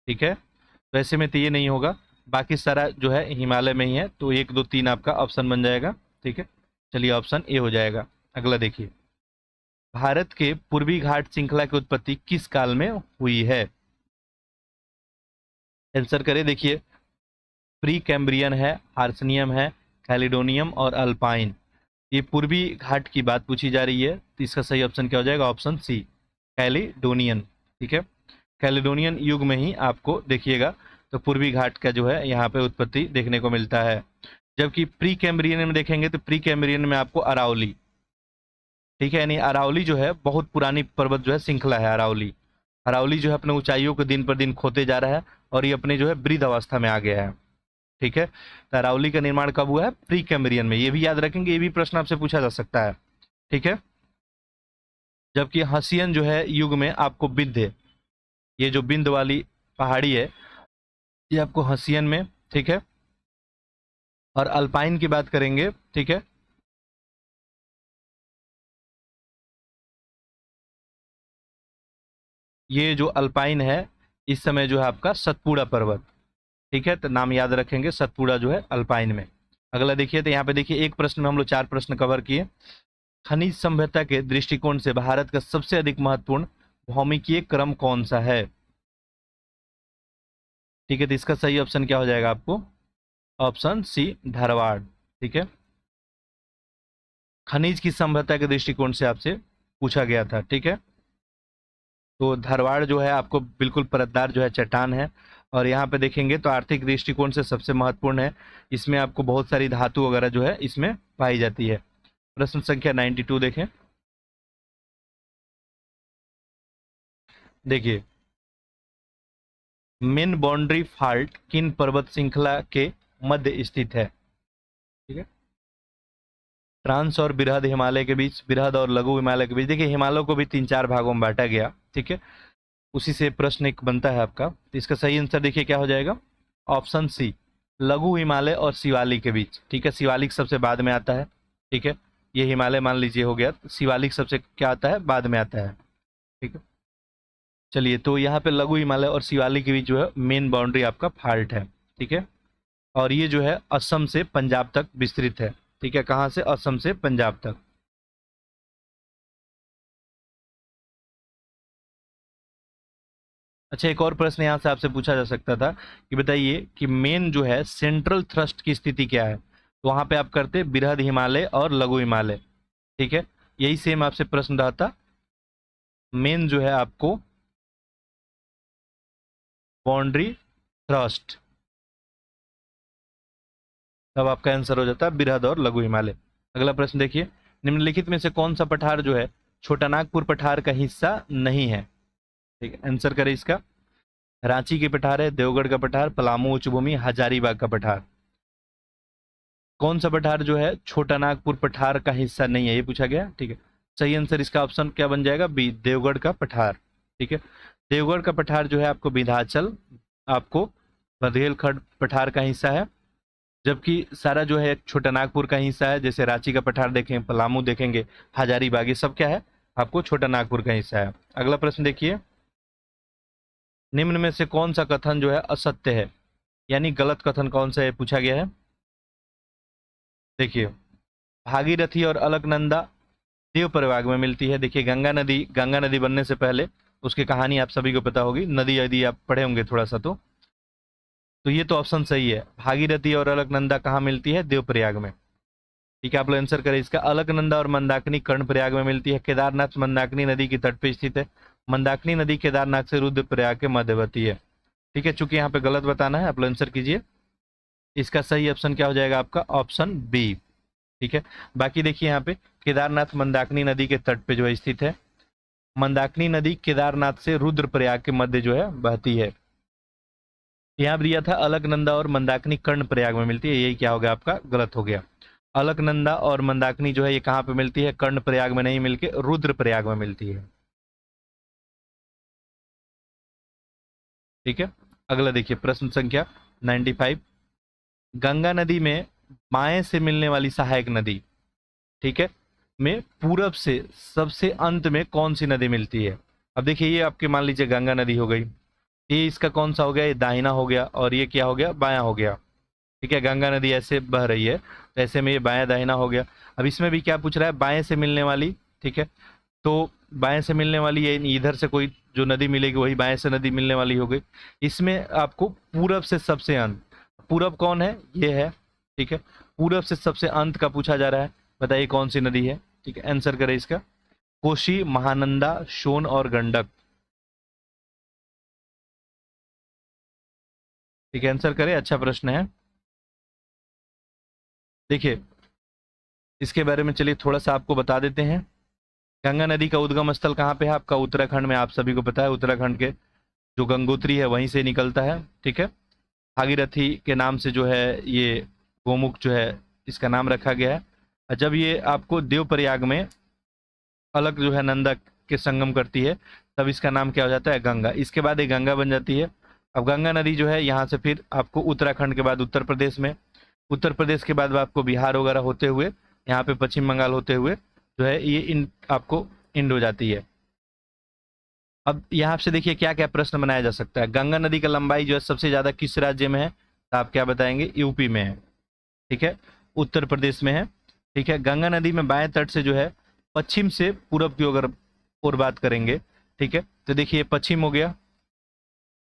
ठीक है। तो ऐसे में तो ये नहीं होगा, बाकी सारा जो है हिमालय में ही है। तो 1 2 3 आपका ऑप्शन बन जाएगा, ठीक है। चलिए ऑप्शन ए हो जाएगा। अगला देखिए, भारत के पूर्वी घाट श्रृंखला की उत्पत्ति किस काल में हुई है, आंसर करें। देखिए प्री कैम्ब्रियन है, आर्सनियम है, कैलिडोनियम और अल्पाइन। ये पूर्वी घाट की बात पूछी जा रही है, तो इसका सही ऑप्शन क्या हो जाएगा, ऑप्शन सी, कैलिडोनियन, ठीक है। कैलिडोनियन युग में ही आपको देखिएगा तो पूर्वी घाट का जो है यहाँ पे उत्पत्ति देखने को मिलता है। जबकि प्री कैम्ब्रियन में देखेंगे तो प्री कैम्ब्रियन में आपको अरावली, ठीक है। यानी अरावली जो है बहुत पुरानी पर्वत जो है श्रृंखला है अरावली। अरावली जो है अपने ऊंचाइयों को दिन पर दिन खोते जा रहा है और ये अपने जो है वृद्ध अवस्था में आ गया है, ठीक है। तो अरावली का निर्माण कब हुआ है, प्री कैम्ब्रियन में। ये भी याद रखेंगे, ये भी प्रश्न आपसे पूछा जा सकता है, ठीक है। जबकि हसियन जो है युग में आपको विंध्य, ये जो विंध्य वाली पहाड़ी है ये आपको हसियन में, ठीक है। और अल्पाइन की बात करेंगे, ठीक है। ये जो अल्पाइन है इस समय जो है आपका सतपुड़ा पर्वत, ठीक है। तो नाम याद रखेंगे, सतपुड़ा जो है अल्पाइन में। अगला देखिए, तो यहाँ पे देखिए एक प्रश्न में हम लोग 4 प्रश्न कवर किए। खनिज सभ्यता के दृष्टिकोण से भारत का सबसे अधिक महत्वपूर्ण भौमिकीय क्रम कौन सा है, ठीक है। तो इसका सही ऑप्शन क्या हो जाएगा आपको, ऑप्शन सी, धारवाड़, ठीक है। खनिज की सभ्यता के दृष्टिकोण से आपसे पूछा गया था, ठीक है। तो धारवाड़ जो है आपको बिल्कुल परतदार जो है चट्टान है। और यहाँ पे देखेंगे तो आर्थिक दृष्टिकोण से सबसे महत्वपूर्ण है, इसमें आपको बहुत सारी धातु वगैरह जो है इसमें पाई जाती है। प्रश्न संख्या 92 देखें। देखिए मेन बाउंड्री फॉल्ट किन पर्वत श्रृंखला के मध्य स्थित है, ठीक है। ट्रांस और बृहद हिमालय के बीच, बृहद और लघु हिमालय के बीच। देखिए हिमालय को भी 3 4 भागों में बांटा गया, ठीक है। उसी से प्रश्न एक बनता है आपका, तो इसका सही आंसर देखिए क्या हो जाएगा, ऑप्शन सी, लघु हिमालय और शिवालिक के बीच, ठीक है। शिवालिक सबसे बाद में आता है, ठीक है। ये हिमालय मान लीजिए हो गया, शिवालिक सबसे क्या आता है, बाद में आता है, ठीक है। चलिए तो यहाँ पे लघु हिमालय और शिवालिक के बीच जो है मेन बाउंड्री आपका फाल्ट है, ठीक है। और ये जो है असम से पंजाब तक विस्तृत है, ठीक है। कहाँ से, असम से पंजाब तक। अच्छा एक और प्रश्न यहाँ से आपसे पूछा जा सकता था कि बताइए कि मेन जो है सेंट्रल थ्रस्ट की स्थिति क्या है, तो वहां पे आप करते बृहद हिमालय और लघु हिमालय, ठीक है। यही सेम आपसे प्रश्न रहता, मेन जो है आपको बाउंड्री थ्रस्ट, तब आपका आंसर हो जाता है बृहद और लघु हिमालय। अगला प्रश्न देखिए, निम्नलिखित में से कौन सा पठार जो है छोटा नागपुर पठार का हिस्सा नहीं है, ठीक है। आंसर करें इसका, रांची के पठार है, देवगढ़ का पठार, पलामू उच्च भूमि, हजारीबाग का पठार। कौन सा पठार जो है छोटा नागपुर पठार का हिस्सा नहीं है, ये पूछा गया। ठीक है, सही आंसर इसका ऑप्शन क्या बन जाएगा, बी, देवगढ़ का पठार। ठीक है, देवगढ़ का पठार जो है आपको विंध्याचल, आपको बघेलखंड पठार का हिस्सा है, जबकि सारा जो है छोटा नागपुर का हिस्सा है। जैसे रांची का पठार देखें, पलामू देखेंगे, हजारीबाग, ये सब क्या है, आपको छोटा नागपुर का हिस्सा है। अगला प्रश्न देखिए, निम्न में से कौन सा कथन जो है असत्य है, यानी गलत कथन कौन सा है पूछा गया है। देखिए, भागीरथी और अलकनंदा देव प्रयाग में मिलती है। देखिए, गंगा नदी बनने से पहले उसकी कहानी आप सभी को पता होगी, नदी यदि आप पढ़े होंगे थोड़ा सा तो ये तो ऑप्शन सही है। भागीरथी और अलकनंदा कहाँ मिलती है, देवप्रयाग में। ठीक है, आप लोग आंसर करें इसका। अलकनंदा और मंदाकिनी कर्णप्रयाग में मिलती है। केदारनाथ मंदाकिनी नदी की तट पे स्थित है। मंदाकिनी नदी केदारनाथ से रुद्रप्रयाग के मध्यवर्ती है। ठीक है, चूंकि यहाँ पे गलत बताना है, आप लोग आंसर कीजिए। इसका सही ऑप्शन क्या हो जाएगा आपका, ऑप्शन बी। ठीक है, बाकी देखिए यहाँ पे केदारनाथ मंदाकिनी नदी के तट पे जो है स्थित है। मंदाकिनी नदी केदारनाथ से रुद्रप्रयाग के मध्य जो है बहती है। यहाँ दिया था अलकनंदा और मंदाकिनी कर्णप्रयाग में मिलती है, यही क्या हो गया आपका, गलत हो गया। अलकनंदा और मंदाकिनी जो है ये कहाँ पे मिलती है, कर्णप्रयाग में नहीं मिलके रुद्रप्रयाग में मिलती है। ठीक है, अगला देखिए प्रश्न संख्या 95। गंगा नदी में बाएं से मिलने वाली सहायक नदी, ठीक है, में पूरब से सबसे अंत में कौन सी नदी मिलती है। अब देखिए, ये आपके मान लीजिए गंगा नदी हो गई, ये इसका कौन सा हो गया, ये दाहिना हो गया, और ये क्या हो गया, बायां हो गया। ठीक है, गंगा नदी ऐसे बह रही है, तो ऐसे में ये बायां दाहिना हो गया। अब इसमें भी क्या पूछ रहा है, बाएं से मिलने वाली। ठीक है, तो बाएं से मिलने वाली ये इधर से कोई जो नदी मिलेगी वही बाएं से नदी मिलने वाली हो गई। इसमें आपको पूरब से सबसे अंत, पूरब कौन है, ये है। ठीक है, पूरब से सबसे अंत का पूछा जा रहा है, बताइए कौन सी नदी है। ठीक है, आंसर करें इसका। कोशी, महानंदा, सोन और गंडक। ठीक है, आंसर करें, अच्छा प्रश्न है। देखिए, इसके बारे में चलिए थोड़ा सा आपको बता देते हैं। गंगा नदी का उद्गम स्थल कहाँ पे है आपका, उत्तराखंड में। आप सभी को पता है, उत्तराखंड के जो गंगोत्री है वहीं से निकलता है। ठीक है, भागीरथी के नाम से जो है ये गोमुख जो है इसका नाम रखा गया है। और जब ये आपको देवप्रयाग में अलग जो है नंदा के संगम करती है, तब इसका नाम क्या हो जाता है, गंगा। इसके बाद ये गंगा बन जाती है। अब गंगा नदी जो है यहाँ से फिर आपको उत्तराखंड के बाद उत्तर प्रदेश में, उत्तर प्रदेश के बाद आपको बिहार वगैरह होते हुए यहाँ पे पश्चिम बंगाल होते हुए जो है ये आपको इंड हो जाती है। अब यहाँ से देखिए क्या क्या प्रश्न बनाया जा सकता है। गंगा नदी का लंबाई जो है सबसे ज्यादा किस राज्य में है, तो आप क्या बताएंगे, यूपी में है। ठीक है, उत्तर प्रदेश में है। ठीक है, गंगा नदी में बाएं तट से जो है पश्चिम से पूरब की अगर और बात करेंगे, ठीक है, तो देखिए पश्चिम हो गया,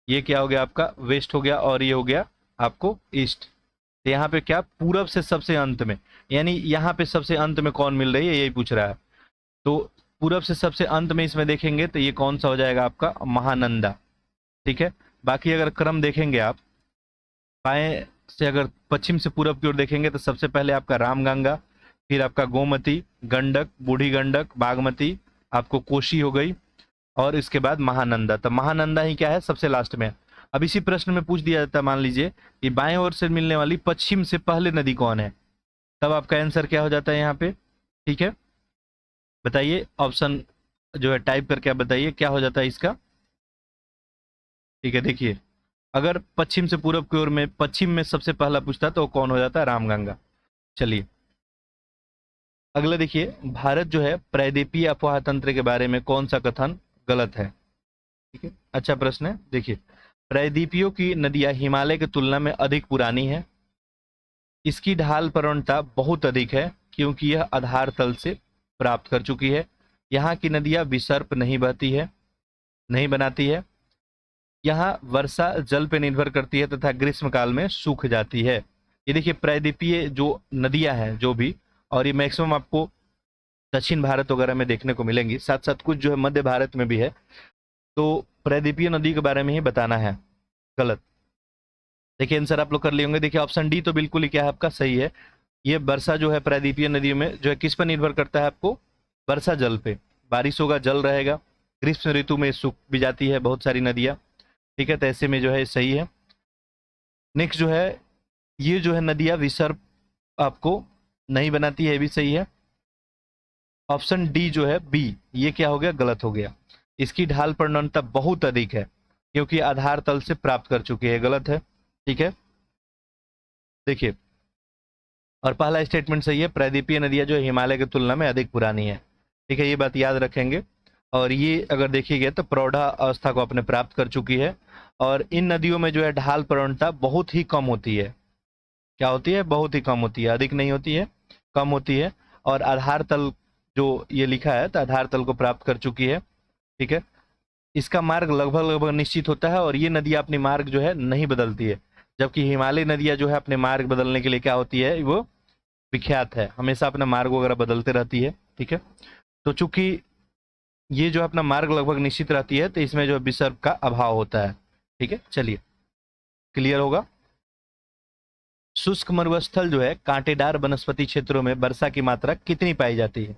ये क्या हो गया आपका, वेस्ट हो गया, और ये हो गया आपको ईस्ट। तो यहाँ पे क्या, पूरब से सबसे अंत में, यानी यहाँ पे सबसे अंत में कौन मिल रही है, यही पूछ रहा है। तो पूरब से सबसे अंत में इसमें देखेंगे तो ये कौन सा हो जाएगा आपका, महानंदा। ठीक है, बाकी अगर क्रम देखेंगे आप, बाएं से अगर पश्चिम से पूरब की ओर देखेंगे तो सबसे पहले आपका रामगंगा, फिर आपका गोमती, गंडक, बूढ़ी गंडक, बागमती, आपको कोशी हो गई, और इसके बाद महानंदा। तो महानंदा ही क्या है, सबसे लास्ट में। अब इसी प्रश्न में पूछ दिया जाता है, मान लीजिए कि बाएं ओर से मिलने वाली पश्चिम से पहले नदी कौन है, तब आपका आंसर क्या हो जाता है यहाँ पे। ठीक है, बताइए, ऑप्शन जो है टाइप करके आप बताइए क्या हो जाता है इसका। ठीक है, देखिए, अगर पश्चिम से पूरब की ओर में पश्चिम में सबसे पहला पूछता तो कौन हो जाता है, रामगंगा। चलिए अगला देखिए, भारत जो है प्रायद्वीपीय अफवाह तंत्र के बारे में कौन सा कथन गलत है। ठीक है, अच्छा प्रश्न है। देखिए, प्रायद्वीपियों की नदियां हिमालय की तुलना में अधिक पुरानी है। इसकी ढाल प्रवणता बहुत अधिक है क्योंकि यह आधार तल से प्राप्त कर चुकी है। यहाँ की नदियां विसर्प नहीं बहती है, नहीं बनाती है। यहाँ वर्षा जल पे निर्भर करती है तथा ग्रीष्म काल में सूख जाती है। ये देखिए प्रायद्वीपीय जो नदियां हैं जो भी, और ये मैक्सिमम आपको दक्षिण भारत वगैरह में देखने को मिलेंगी, साथ साथ कुछ जो है मध्य भारत में भी है। तो प्रायद्वीपीय नदी के बारे में ही बताना है, गलत। देखिए आंसर आप लोग कर लिए होंगे। देखिए ऑप्शन डी तो बिल्कुल ही क्या है आपका सही है। ये वर्षा जो है प्रायद्वीपीय नदियों में जो है किस पर निर्भर करता है, आपको वर्षा जल पे। बारिश होगा, जल रहेगा, ग्रीष्म ऋतु में सूख भी जाती है बहुत सारी नदियां। ठीक है, तो ऐसे में जो है सही है। नेक्स्ट जो है, ये जो है नदियां विसर्प आपको नहीं बनाती है, ये भी सही है। ऑप्शन डी जो है बी, ये क्या हो गया, गलत हो गया। इसकी ढाल प्रवणता बहुत अधिक है क्योंकि आधार तल से प्राप्त कर चुकी है, गलत है। ठीक है, देखिए, और पहला स्टेटमेंट सही है, प्रायद्वीपीय नदियां जो है हिमालय की तुलना में अधिक पुरानी है। ठीक है, ये बात याद रखेंगे। और ये अगर देखिएगा तो प्रौढ़ा अवस्था को अपने प्राप्त कर चुकी है। और इन नदियों में जो है ढाल प्रवणता बहुत ही कम होती है। क्या होती है, बहुत ही कम होती है, अधिक नहीं होती है, कम होती है। और आधार तल जो ये लिखा है तो आधार तल को प्राप्त कर चुकी है। ठीक है, इसका मार्ग लगभग लगभग निश्चित होता है और ये नदियां अपनी मार्ग जो है नहीं बदलती है, जबकि हिमालय नदियां जो है अपने मार्ग बदलने के लिए क्या होती है, वो विख्यात है, हमेशा अपना मार्ग वगैरह बदलते रहती है। ठीक है, तो चूंकि ये जो अपना मार्ग लगभग निश्चित रहती है तो इसमें जो विसर्ग का अभाव होता है। ठीक है, चलिए, क्लियर होगा। शुष्क मरुस्थल जो है कांटेदार वनस्पति क्षेत्रों में वर्षा की मात्रा कितनी पाई जाती है?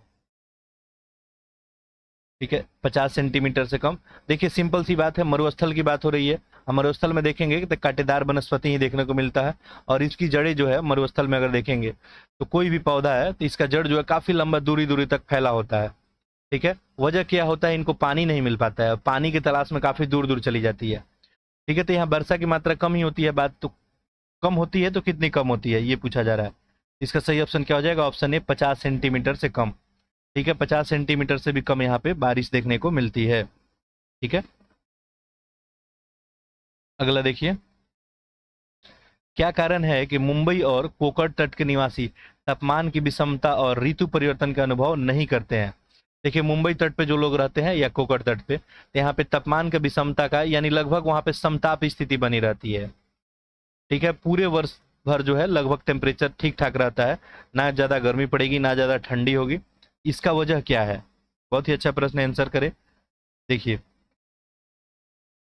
ठीक है, 50 सेंटीमीटर से कम। देखिए सिंपल सी बात है, मरुस्थल की बात हो रही है, हम मरुस्थल में देखेंगे तो कांटेदार वनस्पति ही देखने को मिलता है। और इसकी जड़ें जो है मरुस्थल में अगर देखेंगे तो कोई भी पौधा है तो इसका जड़ जो है काफी लंबा दूरी दूरी तक फैला होता है। ठीक है, वजह क्या होता है, इनको पानी नहीं मिल पाता है, पानी की तलाश में काफी दूर दूर चली जाती है। ठीक है, तो यहाँ वर्षा की मात्रा कम ही होती है, बात तो कम होती है तो कितनी कम होती है ये पूछा जा रहा है। इसका सही ऑप्शन क्या हो जाएगा, ऑप्शन ए 50 सेंटीमीटर से कम। ठीक है, 50 सेंटीमीटर से भी कम यहाँ पे बारिश देखने को मिलती है। ठीक है, अगला देखिए, क्या कारण है कि मुंबई और कोकण तट के निवासी तापमान की विषमता और ऋतु परिवर्तन का अनुभव नहीं करते हैं? देखिए, मुंबई तट पे जो लोग रहते हैं या कोकण तट पे, तो यहाँ पे तापमान की विषमता का यानी लगभग वहां पे समताप स्थिति बनी रहती है। ठीक है, पूरे वर्ष भर जो है लगभग टेम्परेचर ठीक ठाक रहता है, ना ज्यादा गर्मी पड़ेगी ना ज्यादा ठंडी होगी। इसका वजह क्या है, बहुत ही अच्छा प्रश्न, आंसर करें। देखिए,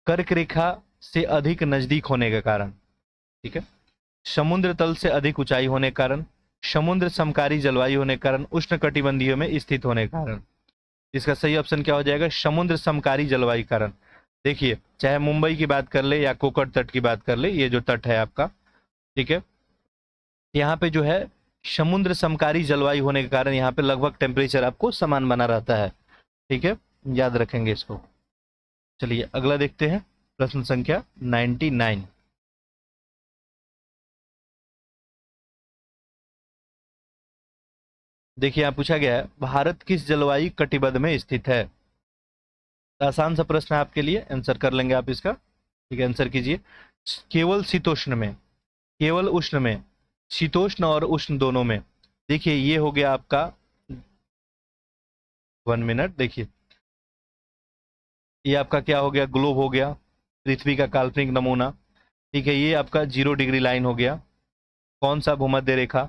कर्क रेखा से अधिक नजदीक होने के कारण, ठीक है, समुद्र तल से अधिक ऊंचाई होने के कारण, समुद्र समकारी जलवायु होने के कारण, उष्ण कटिबंधीय में स्थित होने के कारण। इसका सही ऑप्शन क्या हो जाएगा, समुद्र समकारी जलवायु कारण। देखिए, चाहे मुंबई की बात कर ले या कोकण तट की बात कर ले, ये जो तट है आपका, ठीक है, यहाँ पे जो है समुद्र समकारी जलवायु होने के कारण यहाँ पे लगभग टेम्परेचर आपको समान बना रहता है। ठीक है, याद रखेंगे इसको। चलिए अगला देखते हैं, प्रश्न संख्या 99। देखिए, यहाँ पूछा गया है, भारत किस जलवायु कटिबंध में स्थित है? तो आसान सा प्रश्न है आपके लिए, आंसर कर लेंगे आप इसका। ठीक है, आंसर कीजिए। केवल शीतोष्ण में, केवल उष्ण में, शीतोष्ण और उष्ण दोनों में। देखिए, ये हो गया आपका 1 मिनट। देखिए, ये आपका क्या हो गया, ग्लोब हो गया, पृथ्वी का काल्पनिक नमूना। ठीक है, ये आपका 0 डिग्री लाइन हो गया, कौन सा, भूमध्य रेखा।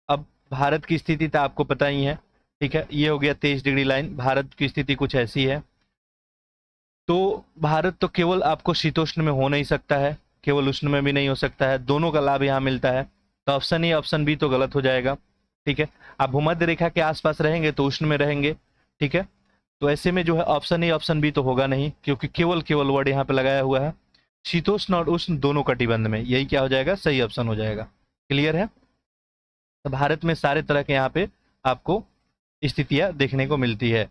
अब भारत की स्थिति तो आपको पता ही है। ठीक है, ये हो गया 23 डिग्री लाइन, भारत की स्थिति कुछ ऐसी है। तो भारत तो केवल आपको शीतोष्ण में हो नहीं सकता है, केवल उष्ण में भी नहीं हो सकता है, दोनों का लाभ यहाँ मिलता है। तो ऑप्शन ए, ऑप्शन बी तो गलत हो जाएगा। ठीक है, आप भूमध्य रेखा के आसपास रहेंगे तो उष्ण में रहेंगे। ठीक है, तो ऐसे में जो है ऑप्शन ए ऑप्शन बी तो होगा नहीं, क्योंकि केवल केवल वर्ड यहाँ पे लगाया हुआ है, शीतोष्ण और उष्ण दोनों कटिबंध में, यही क्या हो जाएगा, सही ऑप्शन हो जाएगा। क्लियर है, तो भारत में सारे तरह के यहाँ पे आपको स्थितियां देखने को मिलती है।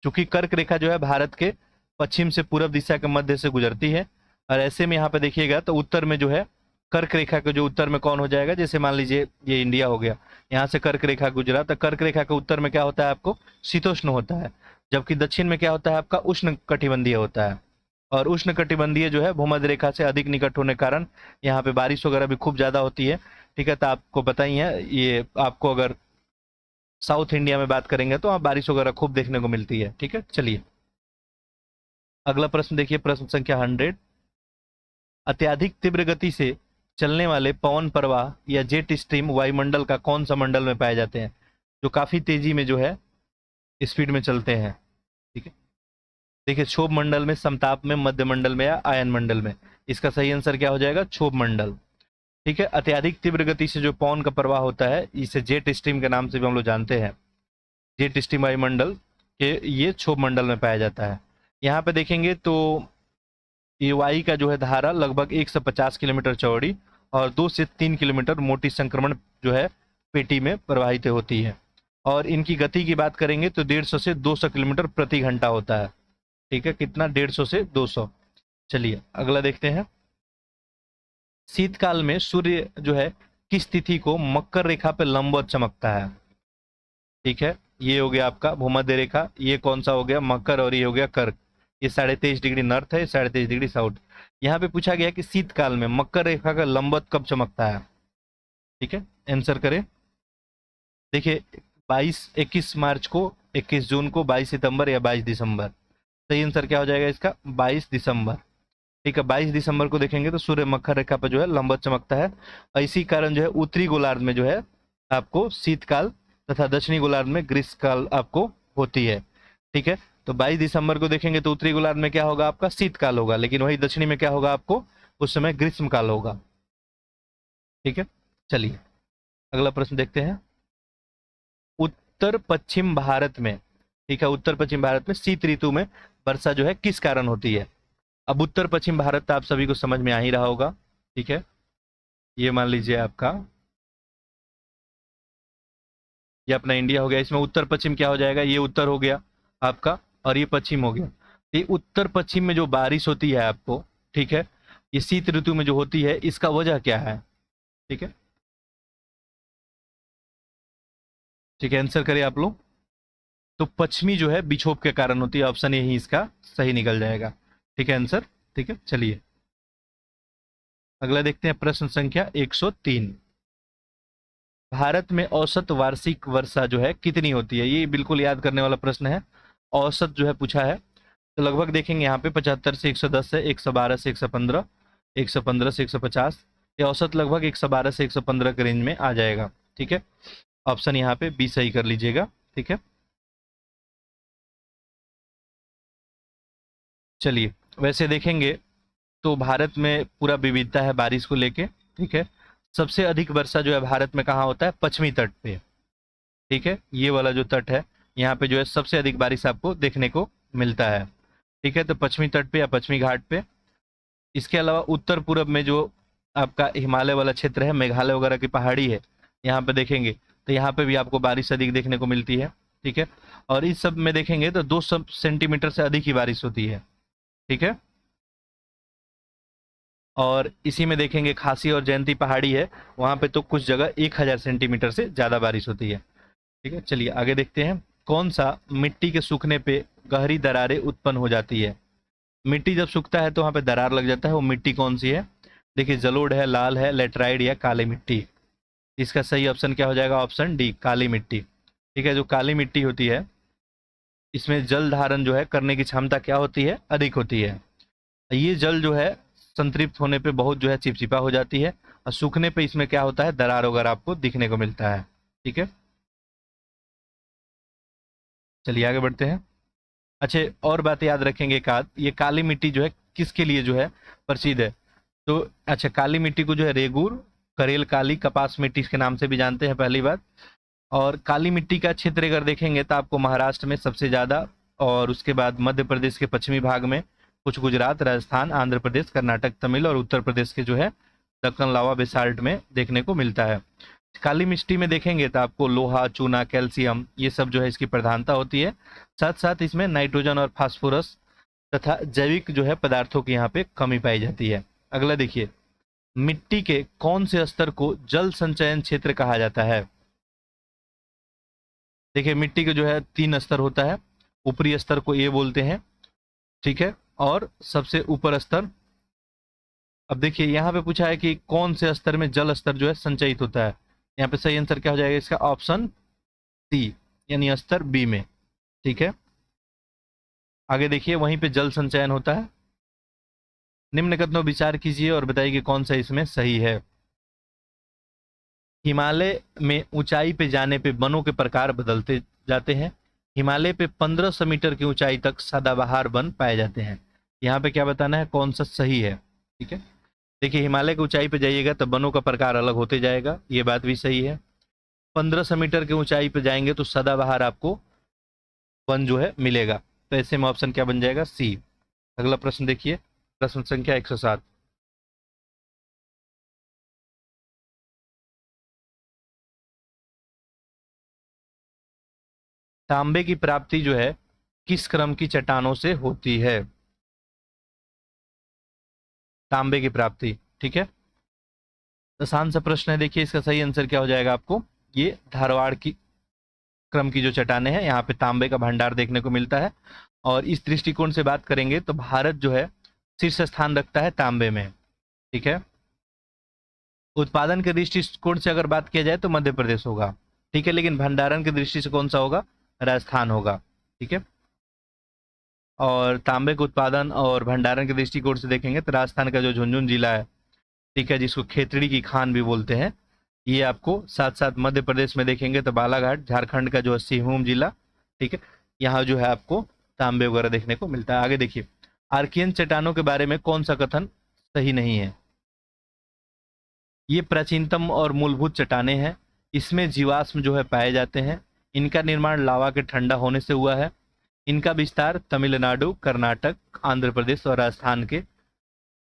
चूंकि कर्क रेखा जो है भारत के पश्चिम से पूर्व दिशा के मध्य से गुजरती है, और ऐसे में यहाँ पे देखिएगा तो उत्तर में जो है कर्क रेखा के जो उत्तर में कौन हो जाएगा, जैसे मान लीजिए ये इंडिया हो गया, यहाँ से कर्क रेखा गुजरा, तो कर्क रेखा के उत्तर में क्या होता है आपको, शीतोष्ण होता है, जबकि दक्षिण में क्या होता है आपका, उष्ण कटिबंधीय होता है। और उष्ण कटिबंधीय जो है भूमध्य रेखा से अधिक निकट होने के कारण यहाँ पे बारिश वगैरह भी खूब ज्यादा होती है। ठीक है, तो आपको पता ही है, ये आपको अगर साउथ इंडिया में बात करेंगे तो वहाँ बारिश वगैरह खूब देखने को मिलती है। ठीक है, चलिए अगला प्रश्न देखिए, प्रश्न संख्या 100। अत्यधिक तीव्र गति से चलने वाले पवन प्रवाह या जेट स्ट्रीम वायुमंडल का कौन सा मंडल में पाए जाते हैं, जो काफी तेजी में जो है स्पीड में चलते हैं? ठीक है, देखिए, क्षोभ मंडल में, समताप में, मध्य मंडल में या आयन मंडल में। इसका सही आंसर क्या हो जाएगा, क्षोभ मंडल। ठीक है, अत्यधिक तीव्र गति से जो पवन का प्रवाह होता है, इसे जेट स्ट्रीम के नाम से भी हम लोग जानते हैं, जेट स्ट्रीम वायुमंडल के ये क्षोभ मंडल में पाया जाता है। यहाँ पे देखेंगे तो ये वायु का जो है धारा लगभग 150 किलोमीटर चौड़ी और 2 से 3 किलोमीटर मोटी संक्रमण जो है पेटी में प्रवाहित होती है। और इनकी गति की बात करेंगे तो 150 से 200 किलोमीटर प्रति घंटा होता है। ठीक है, कितना? 150 से 200। चलिए अगला देखते हैं। शीतकाल में सूर्य जो है किस तिथि को मकर रेखा पे लंबवत चमकता है? ठीक है, ये हो गया आपका भूमध्य रेखा, ये कौन सा हो गया? मकर, और ये हो गया कर्क। ये 23.5 डिग्री नॉर्थ है, 23.5 डिग्री साउथ। यहाँ पे पूछा गया कि शीतकाल में मकर रेखा का लंबवत कब चमकता है? ठीक है, आंसर करें। देखिए 21 मार्च को, 21 जून को, 22 सितंबर या 22 दिसंबर। सही आंसर क्या हो जाएगा इसका? 22 दिसंबर। ठीक है, 22 दिसंबर को देखेंगे तो सूर्य मकर रेखा पर जो है लंबवत चमकता है। और इसी कारण जो है उत्तरी गोलार्ध में जो है आपको शीतकाल तथा दक्षिणी गोलार्ध में ग्रीष्मकाल आपको होती है। ठीक है, तो 22 दिसंबर को देखेंगे तो उत्तरी गोलार्ध में क्या होगा? आपका शीतकाल होगा, लेकिन वही दक्षिणी में क्या होगा? आपको उस समय ग्रीष्मकाल होगा। ठीक है, चलिए अगला प्रश्न देखते हैं। उत्तर पश्चिम भारत में, ठीक है, उत्तर पश्चिम भारत में शीत ऋतु में वर्षा जो है किस कारण होती है? अब उत्तर पश्चिम भारत आप सभी को समझ में आ ही रहा होगा। ठीक है, ये मान लीजिए आपका, ये अपना इंडिया हो गया। इसमें उत्तर पश्चिम क्या हो जाएगा? ये उत्तर हो गया आपका और ये पश्चिम हो गया। ये उत्तर पश्चिम में जो बारिश होती है आपको, ठीक है, ये शीत ऋतु में जो होती है, इसका वजह क्या है? ठीक है, ठीक है, आंसर करिए आप लोग। तो पश्चिमी जो है विक्षोभ के कारण होती है। ऑप्शन यही इसका सही निकल जाएगा। ठीक है, आंसर। ठीक है, चलिए अगला देखते हैं। प्रश्न संख्या 103। भारत में औसत वार्षिक वर्षा जो है कितनी होती है? ये बिल्कुल याद करने वाला प्रश्न है। औसत जो है पूछा है, तो लगभग देखेंगे यहाँ पे 75 से 110 है, 112 से 115, 115 से 150। ये औसत लगभग 112 से 115 के रेंज में आ जाएगा। ठीक है, ऑप्शन यहाँ पे बी सही कर लीजिएगा। ठीक है, चलिए वैसे देखेंगे तो भारत में पूरा विविधता है बारिश को लेके। ठीक है, सबसे अधिक वर्षा जो है भारत में कहाँ होता है? पश्चिमी तट पे। ठीक है, ये वाला जो तट है, यहाँ पे जो है सबसे अधिक बारिश आपको देखने को मिलता है। ठीक है, तो पश्चिमी तट पे या पश्चिमी घाट पे। इसके अलावा उत्तर पूरब में जो आपका हिमालय वाला क्षेत्र है, मेघालय वगैरह की पहाड़ी है, यहाँ पे देखेंगे तो यहाँ पे भी आपको बारिश अधिक देखने को मिलती है। ठीक है, और इस सब में देखेंगे तो 200 सेंटीमीटर से अधिक ही बारिश होती है। ठीक है, और इसी में देखेंगे खासी और जयंती पहाड़ी है, वहां पे तो कुछ जगह 1000 सेंटीमीटर से ज्यादा बारिश होती है। ठीक है, चलिए आगे देखते हैं। कौन सा मिट्टी के सूखने पे गहरी दरारें उत्पन्न हो जाती है? मिट्टी जब सूखता है तो वहां पे दरार लग जाता है, वो मिट्टी कौन सी है? देखिए जलोढ़ है, लाल है, लेटराइट या काली मिट्टी। इसका सही ऑप्शन क्या हो जाएगा? ऑप्शन डी, काली मिट्टी। ठीक है, जो काली मिट्टी होती है, इसमें जल धारण जो है करने की क्षमता क्या होती है? अधिक होती है। ये जल जो है संतृप्त होने पे बहुत जो है चिपचिपा हो जाती है, और सूखने पे इसमें क्या होता है? दरार वगैरह आपको दिखने को मिलता है। ठीक है, चलिए आगे बढ़ते हैं। अच्छा, और बात याद रखेंगे एक आध, ये काली मिट्टी जो है किसके लिए जो है प्रसिद्ध है? तो अच्छा, काली मिट्टी को जो है रेगूर, करेल काली, कपास मिट्टी के नाम से भी जानते हैं, पहली बात। और काली मिट्टी का क्षेत्र अगर देखेंगे तो आपको महाराष्ट्र में सबसे ज़्यादा, और उसके बाद मध्य प्रदेश के पश्चिमी भाग में, कुछ गुजरात, राजस्थान, आंध्र प्रदेश, कर्नाटक, तमिल और उत्तर प्रदेश के जो है दक्कन लावा बेसाल्ट में देखने को मिलता है। काली मिट्टी में देखेंगे तो आपको लोहा, चूना, कैल्शियम, ये सब जो है इसकी प्रधानता होती है। साथ साथ इसमें नाइट्रोजन और फास्फोरस तथा जैविक जो है पदार्थों की यहाँ पे कमी पाई जाती है। अगला देखिए, मिट्टी के कौन से स्तर को जल संचयन क्षेत्र कहा जाता है? देखिए मिट्टी के जो है 3 स्तर होता है। ऊपरी स्तर को ए बोलते हैं, ठीक है, और सबसे ऊपर स्तर। अब देखिए यहाँ पे पूछा है कि कौन से स्तर में जल स्तर जो है संचयित होता है। यहाँ पे सही आंसर क्या हो जाएगा इसका? ऑप्शन सी, यानी स्तर बी में। ठीक है, आगे देखिए, वहीं पे जल संचयन होता है। निम्न कथनों विचार कीजिए और बताइए कि कौन सा इसमें सही है। हिमालय में ऊंचाई पे जाने पे वनों के प्रकार बदलते जाते हैं। हिमालय पे 1500 मीटर की ऊंचाई तक सदाबहार वन पाए जाते हैं। यहाँ पे क्या बताना है, कौन सा सही है? ठीक है, देखिए हिमालय की ऊंचाई पे जाइएगा तो वनों का प्रकार अलग होते जाएगा, ये बात भी सही है। 1500 मीटर की ऊंचाई पे जाएंगे तो सदाबहार आपको वन जो है मिलेगा। तो ऐसे में ऑप्शन क्या बन जाएगा? सी। अगला प्रश्न देखिए, प्रश्न संख्या 107। तांबे की प्राप्ति जो है किस क्रम की चट्टानों से होती है? तांबे की प्राप्ति, ठीक है, आसान सा प्रश्न है। देखिए इसका सही आंसर क्या हो जाएगा आपको, ये धारवाड़ की क्रम की जो चट्टानें हैं, यहाँ पे तांबे का भंडार देखने को मिलता है। और इस दृष्टिकोण से बात करेंगे तो भारत जो है शीर्ष स्थान रखता है तांबे में, ठीक है। उत्पादन के दृष्टिकोण से अगर बात किया जाए तो मध्य प्रदेश होगा, ठीक है, लेकिन भंडारण की दृष्टि से कौन सा होगा, राजस्थान होगा, ठीक है। और तांबे के उत्पादन और भंडारण के दृष्टिकोण से देखेंगे तो राजस्थान का जो झुंझुनू जिला है, ठीक है, जिसको खेतड़ी की खान भी बोलते हैं, ये आपको साथ साथ मध्य प्रदेश में देखेंगे तो बालाघाट, झारखंड का जो सिंहभूम जिला, ठीक है, यहाँ जो है आपको तांबे वगैरह देखने को मिलता है। आगे देखिए, आर्कियन चट्टानों के बारे में कौन सा कथन सही नहीं है? ये प्राचीनतम और मूलभूत चट्टानें हैं, इसमें जीवाश्म जो है पाए जाते हैं, इनका निर्माण लावा के ठंडा होने से हुआ है, इनका विस्तार तमिलनाडु, कर्नाटक, आंध्र प्रदेश और राजस्थान के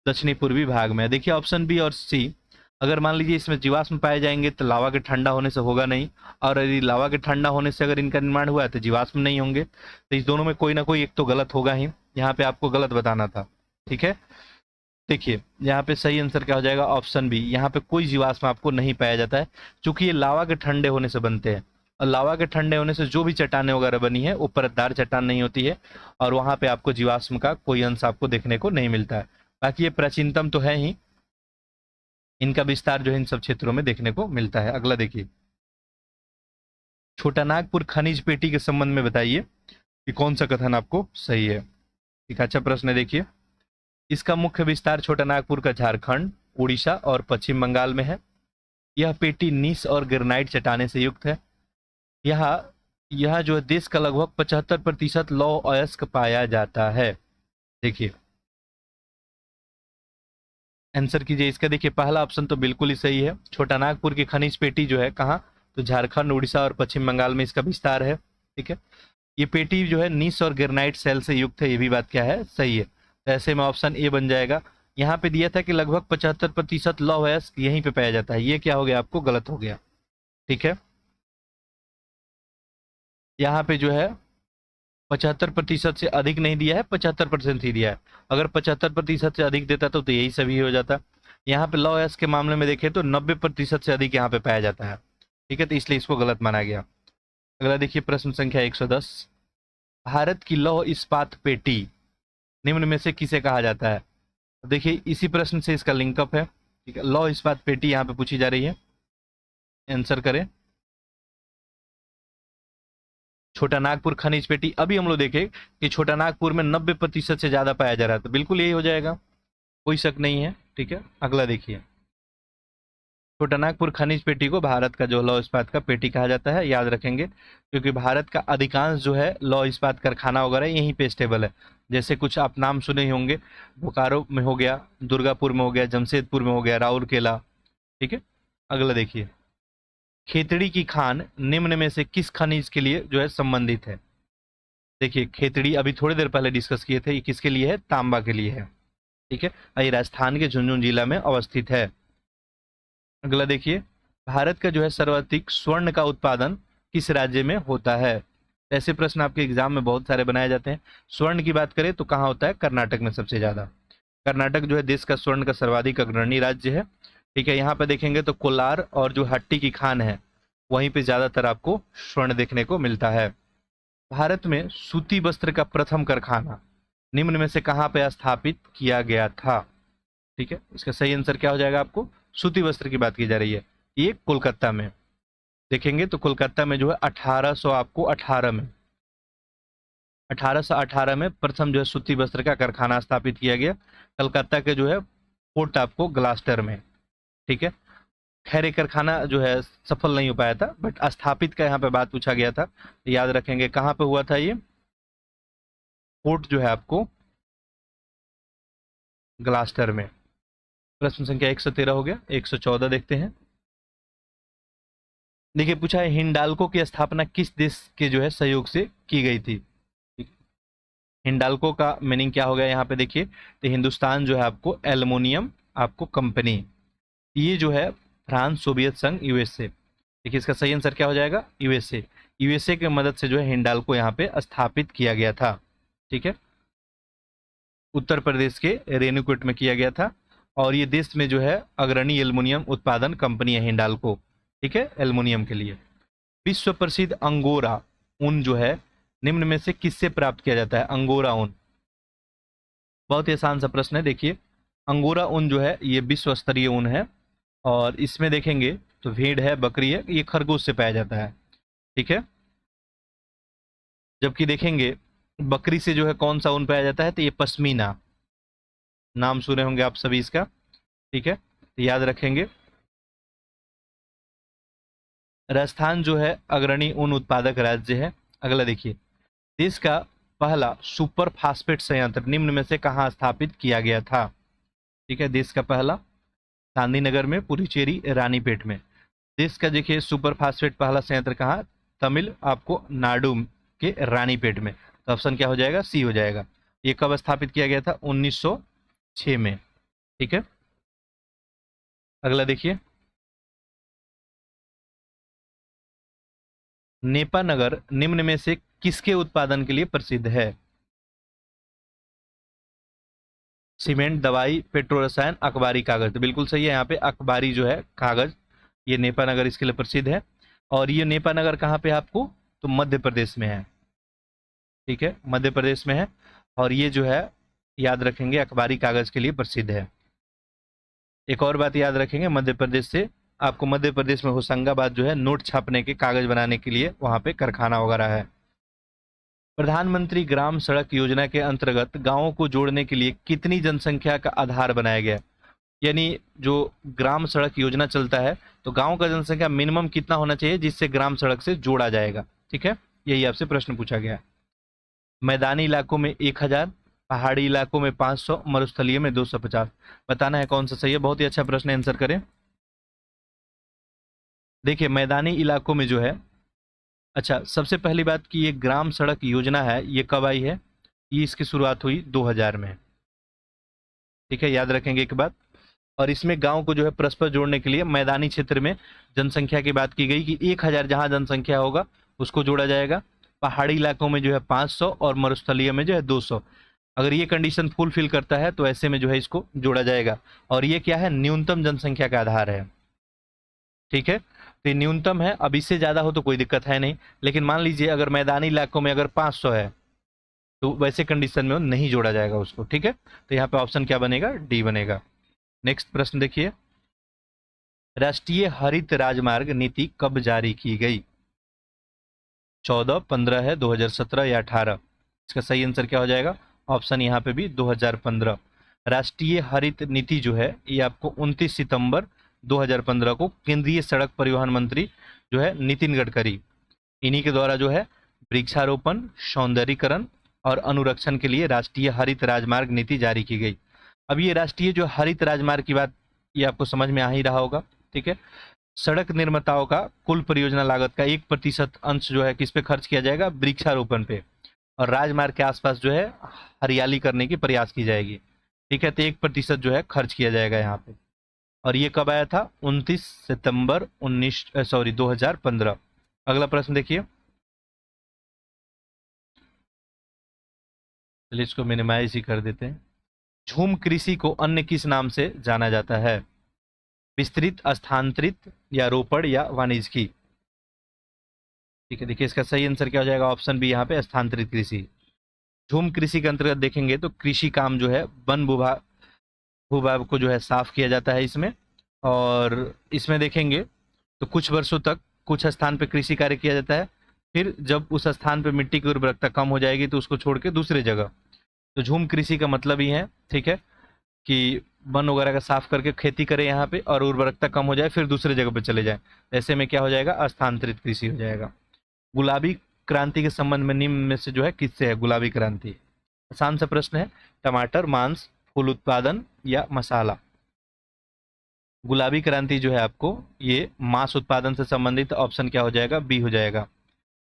दक्षिणी पूर्वी भाग में है। देखिए ऑप्शन बी और सी, अगर मान लीजिए इसमें जीवाश्म पाए जाएंगे तो लावा के ठंडा होने से होगा नहीं, और यदि लावा के ठंडा होने से अगर इनका निर्माण हुआ है तो जीवाश्म नहीं होंगे, तो इस दोनों में कोई ना कोई एक तो गलत होगा ही, यहाँ पे आपको गलत बताना था, ठीक है। देखिए यहाँ पे सही आंसर क्या हो जाएगा, ऑप्शन बी, यहाँ पे कोई जीवाश्म आपको नहीं पाया जाता है, क्योंकि ये लावा के ठंडे होने से बनते हैं, और लावा के ठंडे होने से जो भी चट्टानें वगैरह बनी है वो परतदार चट्टान नहीं होती है, और वहां पे आपको जीवाश्म का कोई अंश आपको देखने को नहीं मिलता है। बाकी ये प्राचीनतम तो है ही, इनका विस्तार जो है इन सब क्षेत्रों में देखने को मिलता है। अगला देखिए, छोटा नागपुर खनिज पेटी के संबंध में बताइए कि कौन सा कथन आपको सही है। एक अच्छा प्रश्न है। देखिए इसका मुख्य विस्तार छोटा नागपुर का झारखंड, उड़ीसा और पश्चिम बंगाल में है। यह पेटी नीस और ग्रेनाइट चट्टाने से युक्त है। यह जो है देश का लगभग 75% लौह अयस्क पाया जाता है। देखिए आंसर कीजिए इसका। देखिए पहला ऑप्शन तो बिल्कुल ही सही है, छोटा नागपुर की खनिज पेटी जो है कहाँ, तो झारखंड, उड़ीसा और पश्चिम बंगाल में इसका विस्तार है, ठीक है। ये पेटी जो है नीस और ग्रेनाइट सेल से युक्त है, ये भी बात क्या है, सही है। तो ऐसे में ऑप्शन ए बन जाएगा। यहाँ पे दिया था कि लगभग 75% लौह अयस्क यहीं पे पाया जाता है, ये क्या हो गया आपको, गलत हो गया, ठीक है। यहाँ पे जो है 75% से अधिक नहीं दिया है, 75% ही दिया है। अगर 75% से अधिक देता तो यही सभी हो जाता। यहाँ पे लौह अयस्क के मामले में देखें तो 90% से अधिक यहाँ पे पाया जाता है, ठीक है, तो इसलिए इसको गलत माना गया। अगला देखिए प्रश्न संख्या 110, भारत की लौह इस्पात पेटी निम्न में से किसे कहा जाता है? देखिए इसी प्रश्न से इसका लिंकअप है, ठीक है। लौह इस्पात पेटी यहाँ पे पूछी जा रही है, आंसर करें। छोटा नागपुर खनिज पेटी, अभी हम लोग देखें कि छोटा नागपुर में 90% से ज्यादा पाया जा रहा है, तो बिल्कुल यही हो जाएगा, कोई शक नहीं है, ठीक है। अगला देखिए, छोटा नागपुर खनिज पेटी को भारत का जो लौह इस्पात का पेटी कहा जाता है, याद रखेंगे, क्योंकि भारत का अधिकांश जो है लौह इस्पात कारखाना वगैरह यहीं पे स्टेबल है। जैसे कुछ आप नाम सुने ही होंगे, बोकारो में हो गया, दुर्गापुर में हो गया, जमशेदपुर में हो गया, राउरकेला, ठीक है। अगला देखिए, खेतड़ी की खान निम्न में से किस खनिज के लिए जो है संबंधित है? देखिए खेतड़ी अभी थोड़ी देर पहले डिस्कस किए थे, ये किसके लिए है, तांबा के लिए है, ठीक है। ये राजस्थान के झुंझुनू जिला में अवस्थित है। अगला देखिए, भारत का जो है सर्वाधिक स्वर्ण का उत्पादन किस राज्य में होता है? ऐसे प्रश्न आपके एग्जाम में बहुत सारे बनाए जाते हैं। स्वर्ण की बात करें तो कहाँ होता है, कर्नाटक में सबसे ज्यादा। कर्नाटक जो है देश का स्वर्ण का सर्वाधिक अग्रणी राज्य है, ठीक है। यहाँ पे देखेंगे तो कोलार और जो हट्टी की खान है वहीं पे ज्यादातर आपको स्वर्ण देखने को मिलता है। भारत में सूती वस्त्र का प्रथम कारखाना निम्न में से कहाँ पे स्थापित किया गया था? ठीक है, इसका सही आंसर क्या हो जाएगा आपको, सूती वस्त्र की बात की जा रही है, ये कोलकाता में। देखेंगे तो कोलकाता में जो है 1818 में 1818 में प्रथम जो है सूती वस्त्र का कारखाना स्थापित किया गया, कलकत्ता के जो है फोर्ट आपको ग्लास्टर में, ठीक है। खैर ये कारखाना जो है सफल नहीं हो पाया था, बट स्थापित का यहाँ पे बात पूछा गया था, याद रखेंगे कहाँ पे हुआ था ये, फोर्ट जो है आपको ग्लास्टर में। प्रश्न संख्या 113 हो गया। 114 देखते हैं। देखिए पूछा है हिंडाल्को की स्थापना किस देश के जो है सहयोग से की गई थी? हिंडाल्को का मीनिंग क्या हो गया यहाँ पे देखिए, तो हिंदुस्तान जो है आपको एल्युमिनियम आपको कंपनी, ये जो है फ्रांस, सोवियत संघ, यूएसए। देखिए इसका सही आंसर क्या हो जाएगा, यूएसए। यूएसए की मदद से जो है हिंडाल्को यहाँ पे स्थापित किया गया था। ठीक है, उत्तर प्रदेश के रेणुकूट में किया गया था और ये देश में जो है अग्रणी एल्युमिनियम उत्पादन कंपनी है हिंडाल्को। ठीक है, एल्युमिनियम के लिए। विश्व प्रसिद्ध अंगोरा ऊन जो है निम्न में से किससे प्राप्त किया जाता है? अंगोरा ऊन, बहुत ही आसान सा प्रश्न है। देखिए, अंगोरा ऊन जो है ये विश्व स्तरीय ऊन है और इसमें देखेंगे तो भेड़ है, बकरी है, ये खरगोश से पाया जाता है। ठीक है, जबकि देखेंगे बकरी से जो है कौन सा ऊन पाया जाता है? तो ये पश्मीना, नाम सुने होंगे आप सभी इसका। ठीक है, तो याद रखेंगे। राजस्थान जो है अग्रणी ऊन उत्पादक राज्य है। अगला देखिए, देश का पहला सुपर फास्फेट संयंत्र निम्न में से कहाँ स्थापित किया गया था? ठीक है, देश का पहला गांधीनगर में, पुडुचेरी, रानीपेट में। देश का देखिए सुपर फास्फेट पहला संयंत्र कहाँ? तमिल आपको नाडु के रानीपेट में। तो ऑप्शन क्या हो जाएगा? सी हो जाएगा। ये कब स्थापित किया गया था? 1906 में। ठीक है, अगला देखिए, नेपानगर निम्न में से किसके उत्पादन के लिए प्रसिद्ध है? सीमेंट, दवाई, पेट्रो रसायन, अखबारी कागज। तो बिल्कुल सही है, यहाँ पे अखबारी जो है कागज, ये नेपानगर इसके लिए प्रसिद्ध है। और ये नेपानगर कहाँ पे है आपको? तो मध्य प्रदेश में है। ठीक है, मध्य प्रदेश में है और ये जो है याद रखेंगे अखबारी कागज के लिए प्रसिद्ध है। एक और बात याद रखेंगे, मध्य प्रदेश से आपको, मध्य प्रदेश में होशंगाबाद जो है नोट छापने के, कागज बनाने के लिए वहां पे कारखाना वगैरह है। प्रधानमंत्री ग्राम सड़क योजना के अंतर्गत गांवों को जोड़ने के लिए कितनी जनसंख्या का आधार बनाया गया? यानी जो ग्राम सड़क योजना चलता है तो गांव का जनसंख्या मिनिमम कितना होना चाहिए जिससे ग्राम सड़क से जोड़ा जाएगा? ठीक है, यही आपसे प्रश्न पूछा गया। मैदानी इलाकों में 1000, पहाड़ी इलाकों में 500, मरुस्थलीय में 250। बताना है कौन सा सही है। बहुत ही अच्छा प्रश्न, आंसर करें। देखिए, मैदानी इलाकों में जो है, अच्छा सबसे पहली बात कि ये ग्राम सड़क योजना है, ये कब आई है? ये इसकी शुरुआत हुई 2000 में। ठीक है, याद रखेंगे एक बात। और इसमें गांव को जो है परस्पर जोड़ने के लिए मैदानी क्षेत्र में जनसंख्या की बात की गई कि 1000 जहां जनसंख्या होगा उसको जोड़ा जाएगा, पहाड़ी इलाकों में जो है 500 और मरुस्थलीय में जो है 200। अगर ये कंडीशन फुलफिल करता है तो ऐसे में जो है इसको जोड़ा जाएगा। और ये क्या है? न्यूनतम जनसंख्या का आधार है। ठीक है, तो ये न्यूनतम है, अब इससे ज्यादा हो तो कोई दिक्कत है नहीं, लेकिन मान लीजिए अगर मैदानी इलाकों में अगर 500 है तो वैसे कंडीशन में वो नहीं जोड़ा जाएगा उसको। ठीक है, तो यहाँ पे ऑप्शन क्या बनेगा? डी बनेगा। नेक्स्ट प्रश्न देखिए, राष्ट्रीय हरित राजमार्ग नीति कब जारी की गई? 14, 15 है, 2017 या 18? इसका सही आंसर क्या हो जाएगा? ऑप्शन यहाँ पे भी 2015। राष्ट्रीय हरित नीति जो है ये आपको 29 सितंबर 2015 को केंद्रीय सड़क परिवहन मंत्री जो है नितिन गडकरी, इन्हीं के द्वारा जो है वृक्षारोपण, सौंदर्यीकरण और अनुरक्षण के लिए राष्ट्रीय हरित राजमार्ग नीति जारी की गई। अब ये राष्ट्रीय जो हरित राजमार्ग की बात, ये आपको समझ में आ ही रहा होगा। ठीक है, सड़क निर्माताओं का कुल परियोजना लागत का 1% अंश जो है किस पे खर्च किया जाएगा? वृक्षारोपण पे, और राजमार्ग के आसपास जो है हरियाली करने की प्रयास की जाएगी। ठीक है, तो 1% जो है खर्च किया जाएगा यहाँ पे। और ये कब आया था? 29 सितंबर 2015। अगला प्रश्न देखिए, चलिए इसको मिनिमाइज ही कर देते हैं। झूम कृषि को अन्य किस नाम से जाना जाता है? विस्तृत, स्थानांतरित या रोपड़ या वाणिज्यिकी? ठीक है, देखिए इसका सही आंसर क्या हो जाएगा? ऑप्शन बी यहाँ पे स्थानांतरित कृषि। झूम कृषि के अंतर्गत देखेंगे तो कृषि काम जो है वन भूभाग भूभाग को जो है साफ किया जाता है इसमें, और इसमें देखेंगे तो कुछ वर्षों तक कुछ स्थान पे कृषि कार्य किया जाता है, फिर जब उस स्थान पे मिट्टी की उर्वरकता कम हो जाएगी तो उसको छोड़ के दूसरे जगह। तो झूम कृषि का मतलब ही है, ठीक है, कि वन वगैरह का साफ करके खेती करें यहाँ पे और उर्वरकता कम हो जाए फिर दूसरे जगह पे चले जाए, ऐसे में क्या हो जाएगा? स्थानांतरित कृषि हो जाएगा। गुलाबी क्रांति के संबंध में निम्न में से जो है किससे है गुलाबी क्रांति? आसान सा प्रश्न है। टमाटर, मांस, फूल उत्पादन या मसाला? गुलाबी क्रांति जो है आपको ये मांस उत्पादन से संबंधित, ऑप्शन क्या हो जाएगा? बी हो जाएगा।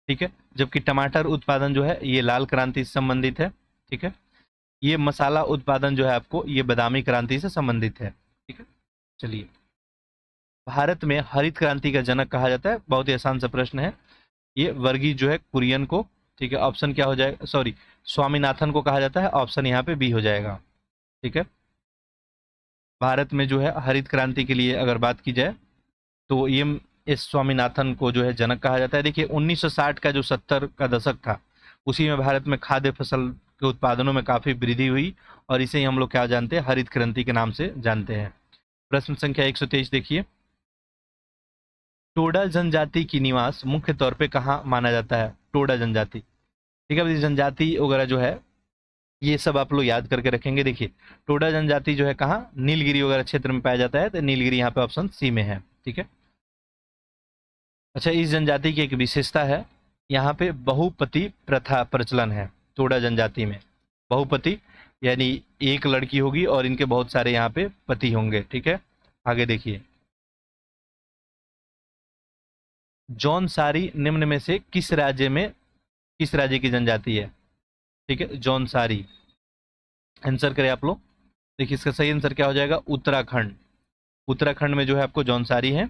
ठीक है, जबकि टमाटर उत्पादन जो है ये लाल क्रांति से संबंधित है। ठीक है, ये मसाला उत्पादन जो है आपको ये बादामी क्रांति से संबंधित है। ठीक है, चलिए, भारत में हरित क्रांति का जनक कहा जाता है। बहुत ही आसान सा प्रश्न है। ये वर्गीज जो है कुरियन को, ठीक है। ऑप्शन क्या हो जाएगा, सॉरी, स्वामीनाथन को कहा जाता है, ऑप्शन यहाँ पे बी हो जाएगा, ठीक है। भारत में जो है हरित क्रांति के लिए अगर बात की जाए तो ये एस स्वामीनाथन को जो है जनक कहा जाता है। देखिए 1960 का जो 70 का दशक था, उसी में भारत में खाद्य फसल के उत्पादनों में काफी वृद्धि हुई और इसे ही हम लोग क्या जानते हैं, हरित क्रांति के नाम से जानते हैं। प्रश्न संख्या 123 देखिए, टोडा जनजाति की निवास मुख्य तौर पे कहाँ माना जाता है? टोडा जनजाति, ठीक है। जनजाति वगैरह जो है ये सब आप लोग याद करके रखेंगे। देखिए टोडा जनजाति जो है कहाँ, नीलगिरी वगैरह क्षेत्र में पाया जाता है, तो नीलगिरी यहाँ पे ऑप्शन सी में है, ठीक है। अच्छा, इस जनजाति की एक विशेषता है, यहाँ पे बहुपति प्रथा प्रचलन है। टोडा जनजाति में बहुपति यानी एक लड़की होगी और इनके बहुत सारे यहाँ पे पति होंगे, ठीक है। आगे देखिए, जौनसारी निम्न में से किस राज्य की जनजाति है? ठीक है, जौनसारी। आंसर करें आप लोग। देखिए इसका सही आंसर क्या हो जाएगा, उत्तराखंड। उत्तराखंड में जो है आपको जौनसारी है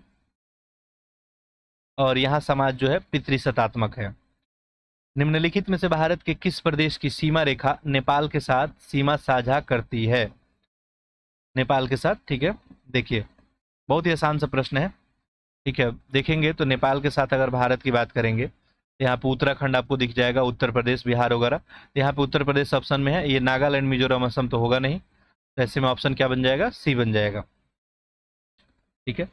और यहाँ समाज जो है पितृसत्तात्मक है। निम्नलिखित में से भारत के किस प्रदेश की सीमा रेखा नेपाल के साथ सीमा साझा करती है? नेपाल के साथ, ठीक है। देखिए बहुत ही आसान सा प्रश्न है, ठीक है। देखेंगे तो नेपाल के साथ अगर भारत की बात करेंगे, यहाँ पे उत्तराखंड आपको दिख जाएगा, उत्तर प्रदेश, बिहार वगैरह। यहाँ पे उत्तर प्रदेश ऑप्शन में है, ये नागालैंड, मिजोरम, असम तो होगा नहीं, तो ऐसे में ऑप्शन क्या बन जाएगा, सी बन जाएगा, ठीक है।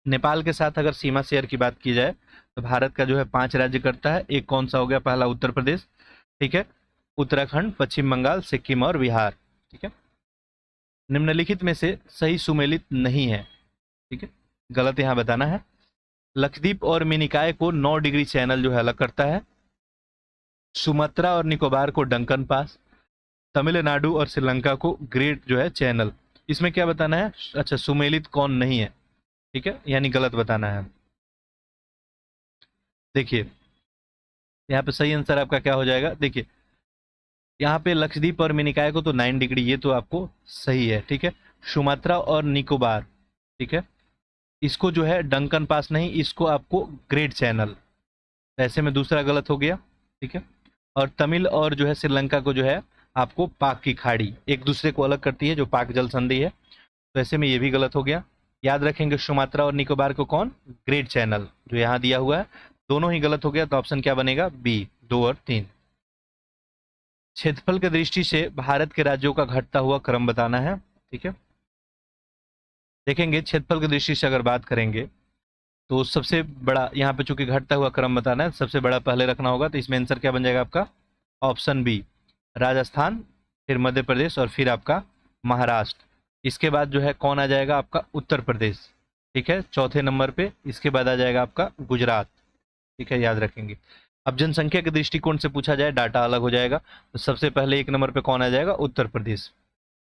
नेपाल के साथ अगर सीमा शेयर की बात की जाए तो भारत का जो है 5 राज्य करता है। एक कौन सा हो गया, पहला उत्तर प्रदेश, ठीक है, उत्तराखंड, पश्चिम बंगाल, सिक्किम और बिहार, ठीक है। निम्नलिखित में से सही सुमेलित नहीं है, ठीक है, गलत यहाँ बताना है। लक्षद्वीप और मिनिकॉय को 9 डिग्री चैनल जो है अलग करता है। सुमात्रा और निकोबार को डंकन पास, तमिलनाडु और श्रीलंका को ग्रेट जो है चैनल। इसमें क्या बताना है, अच्छा सुमेलित कौन नहीं है, ठीक है, यानी गलत बताना है। देखिए यहाँ पे सही आंसर आपका क्या हो जाएगा, देखिए यहाँ पे लक्षद्वीप और मिनिकॉय को तो 9 डिग्री, ये तो आपको सही है, ठीक है। सुमात्रा और निकोबार, ठीक है, इसको जो है डंकन पास नहीं, इसको आपको ग्रेट चैनल, ऐसे में दूसरा गलत हो गया, ठीक है। और तमिल और जो है श्रीलंका को जो है आपको पाक की खाड़ी एक दूसरे को अलग करती है, जो पाक जल संधि है, तो ऐसे में ये भी गलत हो गया। याद रखेंगे सुमात्रा और निकोबार को कौन, ग्रेट चैनल, जो यहाँ दिया हुआ है, दोनों ही गलत हो गया, तो ऑप्शन क्या बनेगा, बी, 2 और 3। क्षेत्रफल की दृष्टि से भारत के राज्यों का घटता हुआ क्रम बताना है, ठीक है। देखेंगे क्षेत्रफल की दृष्टि से अगर बात करेंगे तो सबसे बड़ा यहाँ पे चूंकि घटता हुआ क्रम बताना है, सबसे बड़ा पहले रखना होगा, तो इसमें आंसर क्या बन जाएगा आपका, ऑप्शन बी, राजस्थान, फिर मध्य प्रदेश और फिर आपका महाराष्ट्र। इसके बाद जो है कौन आ जाएगा, आपका उत्तर प्रदेश, ठीक है, चौथे नंबर पे। इसके बाद आ जाएगा आपका गुजरात, ठीक है, याद रखेंगे। अब जनसंख्या के दृष्टिकोण से पूछा जाए, डाटा अलग हो जाएगा, तो सबसे पहले 1 नंबर पे कौन आ जाएगा, उत्तर प्रदेश।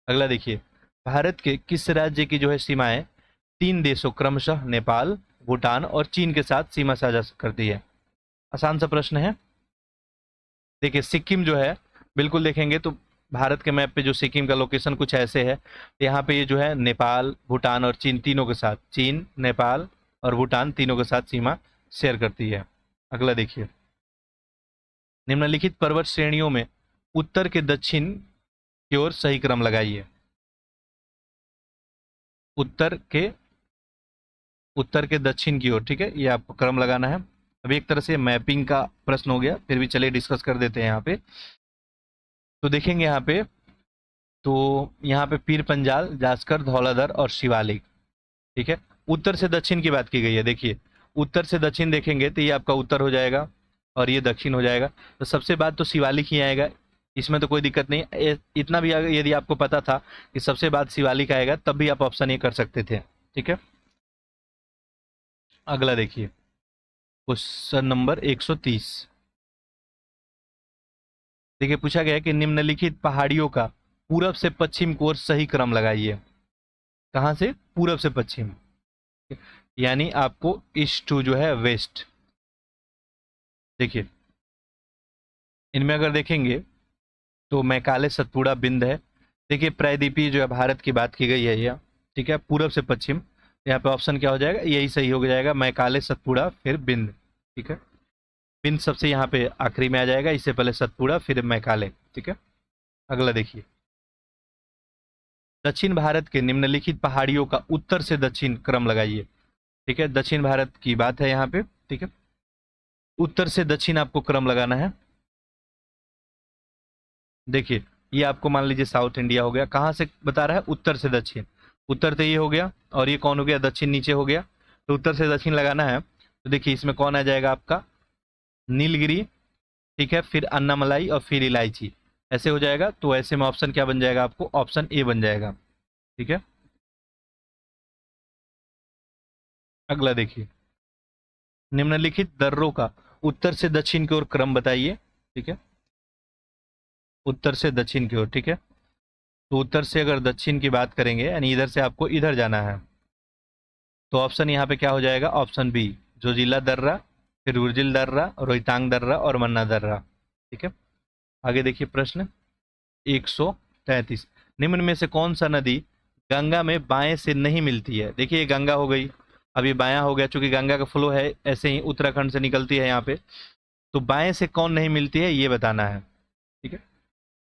अगला देखिए, भारत के किस राज्य की जो है सीमाएं 3 देशों क्रमशः नेपाल, भूटान और चीन के साथ सीमा साझा करती है? आसान सा प्रश्न है। देखिए सिक्किम जो है, बिल्कुल देखेंगे तो भारत के मैप पे जो सिक्किम का लोकेशन कुछ ऐसे है, यहाँ पे ये जो है नेपाल, भूटान और चीन तीनों के साथ, चीन, नेपाल और भूटान तीनों के साथ सीमा शेयर करती है। अगला देखिए, निम्नलिखित पर्वत श्रेणियों में उत्तर के दक्षिण की ओर सही क्रम लगाइए। उत्तर के दक्षिण की ओर, ठीक है, ये आपको क्रम लगाना है। अब एक तरह से मैपिंग का प्रश्न हो गया, फिर भी चलिए डिस्कस कर देते हैं यहाँ पे। तो देखेंगे यहाँ पे पीर पंजाल, जास्कर, धौलाधर और शिवालिक, ठीक है। उत्तर से दक्षिण की बात की गई है, देखिए उत्तर से दक्षिण देखेंगे तो ये आपका उत्तर हो जाएगा और ये दक्षिण हो जाएगा, तो सबसे बाद तो शिवालिक ही आएगा, इसमें तो कोई दिक्कत नहीं। इतना भी यदि आपको पता था कि सबसे बाद शिवालिक आएगा, तब भी आप ऑप्शन ये कर सकते थे, ठीक है। अगला देखिए, क्वेश्चन नंबर 130। देखिए पूछा गया है कि निम्नलिखित पहाड़ियों का पूरब से पश्चिम की ओर सही क्रम लगाइए। कहाँ से, पूरब से पश्चिम, यानी आपको ईस्ट टू जो है वेस्ट। देखिए इनमें अगर देखेंगे तो मैकाले, सतपुड़ा, बिंद है। देखिए प्रायद्वीपीय जो है भारत की बात की गई है यह, ठीक है, पूरब से पश्चिम। यहाँ पे ऑप्शन क्या हो जाएगा, यही सही हो जाएगा, मैकाले, सतपुड़ा फिर बिंद, ठीक है। बिंद सबसे यहाँ पे आखिरी में आ जाएगा, इससे पहले सतपुड़ा फिर मैकाले। ठीक है, अगला देखिए, दक्षिण भारत के निम्नलिखित पहाड़ियों का उत्तर से दक्षिण क्रम लगाइए। ठीक है, दक्षिण भारत की बात है यहाँ पे। ठीक है, उत्तर से दक्षिण आपको क्रम लगाना है। देखिए, ये आपको मान लीजिए साउथ इंडिया हो गया, कहाँ से बता रहा है, उत्तर से दक्षिण। उत्तर तो ये हो गया, और ये कौन हो गया, दक्षिण नीचे हो गया। तो उत्तर से दक्षिण लगाना है, तो देखिए इसमें कौन आ जाएगा आपका, नीलगिरी। ठीक है, फिर अन्नामलाई और फिर इलायची, ऐसे हो जाएगा। तो ऐसे में ऑप्शन क्या बन जाएगा आपको, ऑप्शन ए बन जाएगा। ठीक है, अगला देखिए, निम्नलिखित दर्रों का उत्तर से दक्षिण की ओर क्रम बताइए। ठीक है, उत्तर से दक्षिण की ओर। ठीक है, तो उत्तर से अगर दक्षिण की बात करेंगे, यानी इधर से आपको इधर जाना है, तो ऑप्शन यहाँ पे क्या हो जाएगा, ऑप्शन बी, जोजिला दर्रा, फिर उर्जिल दर्रा, रोहतांग दर्रा और मन्ना दर्रा। ठीक है, आगे देखिए प्रश्न 133, निम्न में से कौन सा नदी गंगा में बाएं से नहीं मिलती है। देखिए ये गंगा हो गई, अब ये बायां हो गया, चूंकि गंगा का फ्लो है ऐसे ही उत्तराखंड से निकलती है यहाँ पे, तो बाएं से कौन नहीं मिलती है ये बताना है। ठीक है,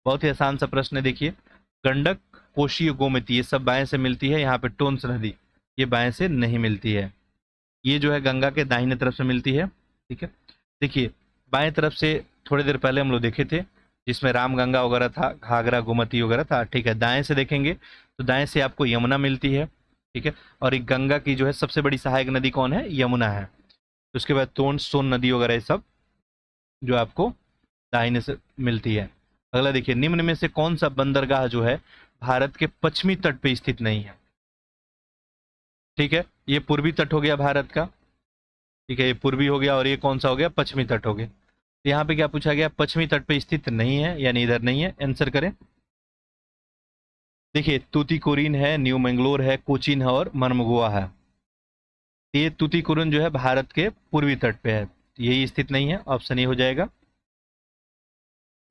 बहुत ही आसान सा प्रश्न है। देखिए, गंडक, कोशी, गोमती, ये सब बाएं से मिलती है। यहाँ पे टोन्स नदी ये बाएं से नहीं मिलती है, ये जो है गंगा के दाहिने तरफ से मिलती है। ठीक है, देखिए बाएं तरफ से थोड़ी देर पहले हम लोग देखे थे, जिसमें रामगंगा वगैरह था, घाघरा, गोमती वगैरह था। ठीक है, दाएं से देखेंगे तो दाएं से आपको यमुना मिलती है। ठीक है, और एक गंगा की जो है सबसे बड़ी सहायक नदी कौन है, यमुना है। तो उसके बाद टोन्स, सोन नदी वगैरह ये सब जो आपको दाहिने से मिलती है। अगला देखिए, निम्न में से कौन सा बंदरगाह जो है भारत के पश्चिमी तट पे स्थित नहीं है। ठीक है, ये पूर्वी तट हो गया भारत का। ठीक है, ये पूर्वी हो गया, और ये कौन सा हो गया, पश्चिमी तट हो गया। तो यहाँ पे क्या पूछा गया, पश्चिमी तट पे स्थित नहीं है, यानी इधर नहीं है। आंसर करें, देखिए तूतीकोरिन है, न्यू मैंगलोर है, कोचीन है और मर्मगोआ है। ये तूतीकोरिन जो है भारत के पूर्वी तट पे है, यही स्थित नहीं है, ऑप्शन ए हो जाएगा।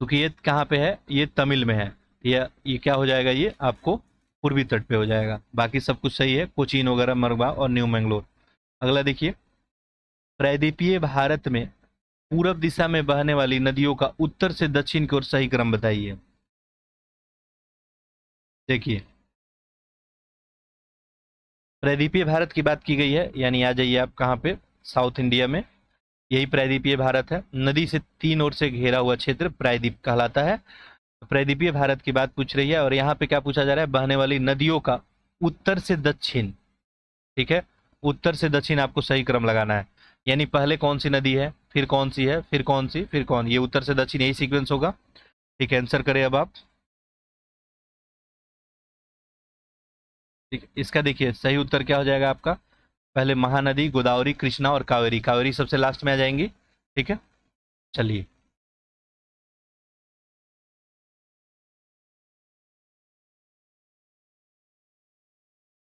क्योंकि ये कहाँ पे है, ये तमिल में है, ये क्या हो जाएगा, ये आपको पूर्वी तट पे हो जाएगा। बाकी सब कुछ सही है, कोचीन वगैरह, मरबा और न्यू मैंगलोर। अगला देखिए, प्रायद्वीपीय भारत में पूरब दिशा में बहने वाली नदियों का उत्तर से दक्षिण की ओर सही क्रम बताइए। देखिए, प्रायद्वीपीय भारत की बात की गई है, यानी आ जाइए आप कहाँ पे, साउथ इंडिया में, यही प्रायद्वीपीय भारत है। नदी से तीन ओर से घेरा हुआ क्षेत्र प्रायद्वीप कहलाता है। प्रायद्वीपीय भारत की बात पूछ रही है, और यहाँ पे क्या पूछा जा रहा है, बहने वाली नदियों का उत्तर से दक्षिण। ठीक है, उत्तर से दक्षिण आपको सही क्रम लगाना है, यानी पहले कौन सी नदी है, फिर कौन सी है, फिर कौन सी, फिर कौन, ये उत्तर से दक्षिण यही सीक्वेंस होगा। ठीक है, आंसर करें अब आप। ठीक, इसका देखिए सही उत्तर क्या हो जाएगा आपका, पहले महानदी, गोदावरी, कृष्णा और कावेरी। कावेरी सबसे लास्ट में आ जाएंगी। ठीक है, चलिए,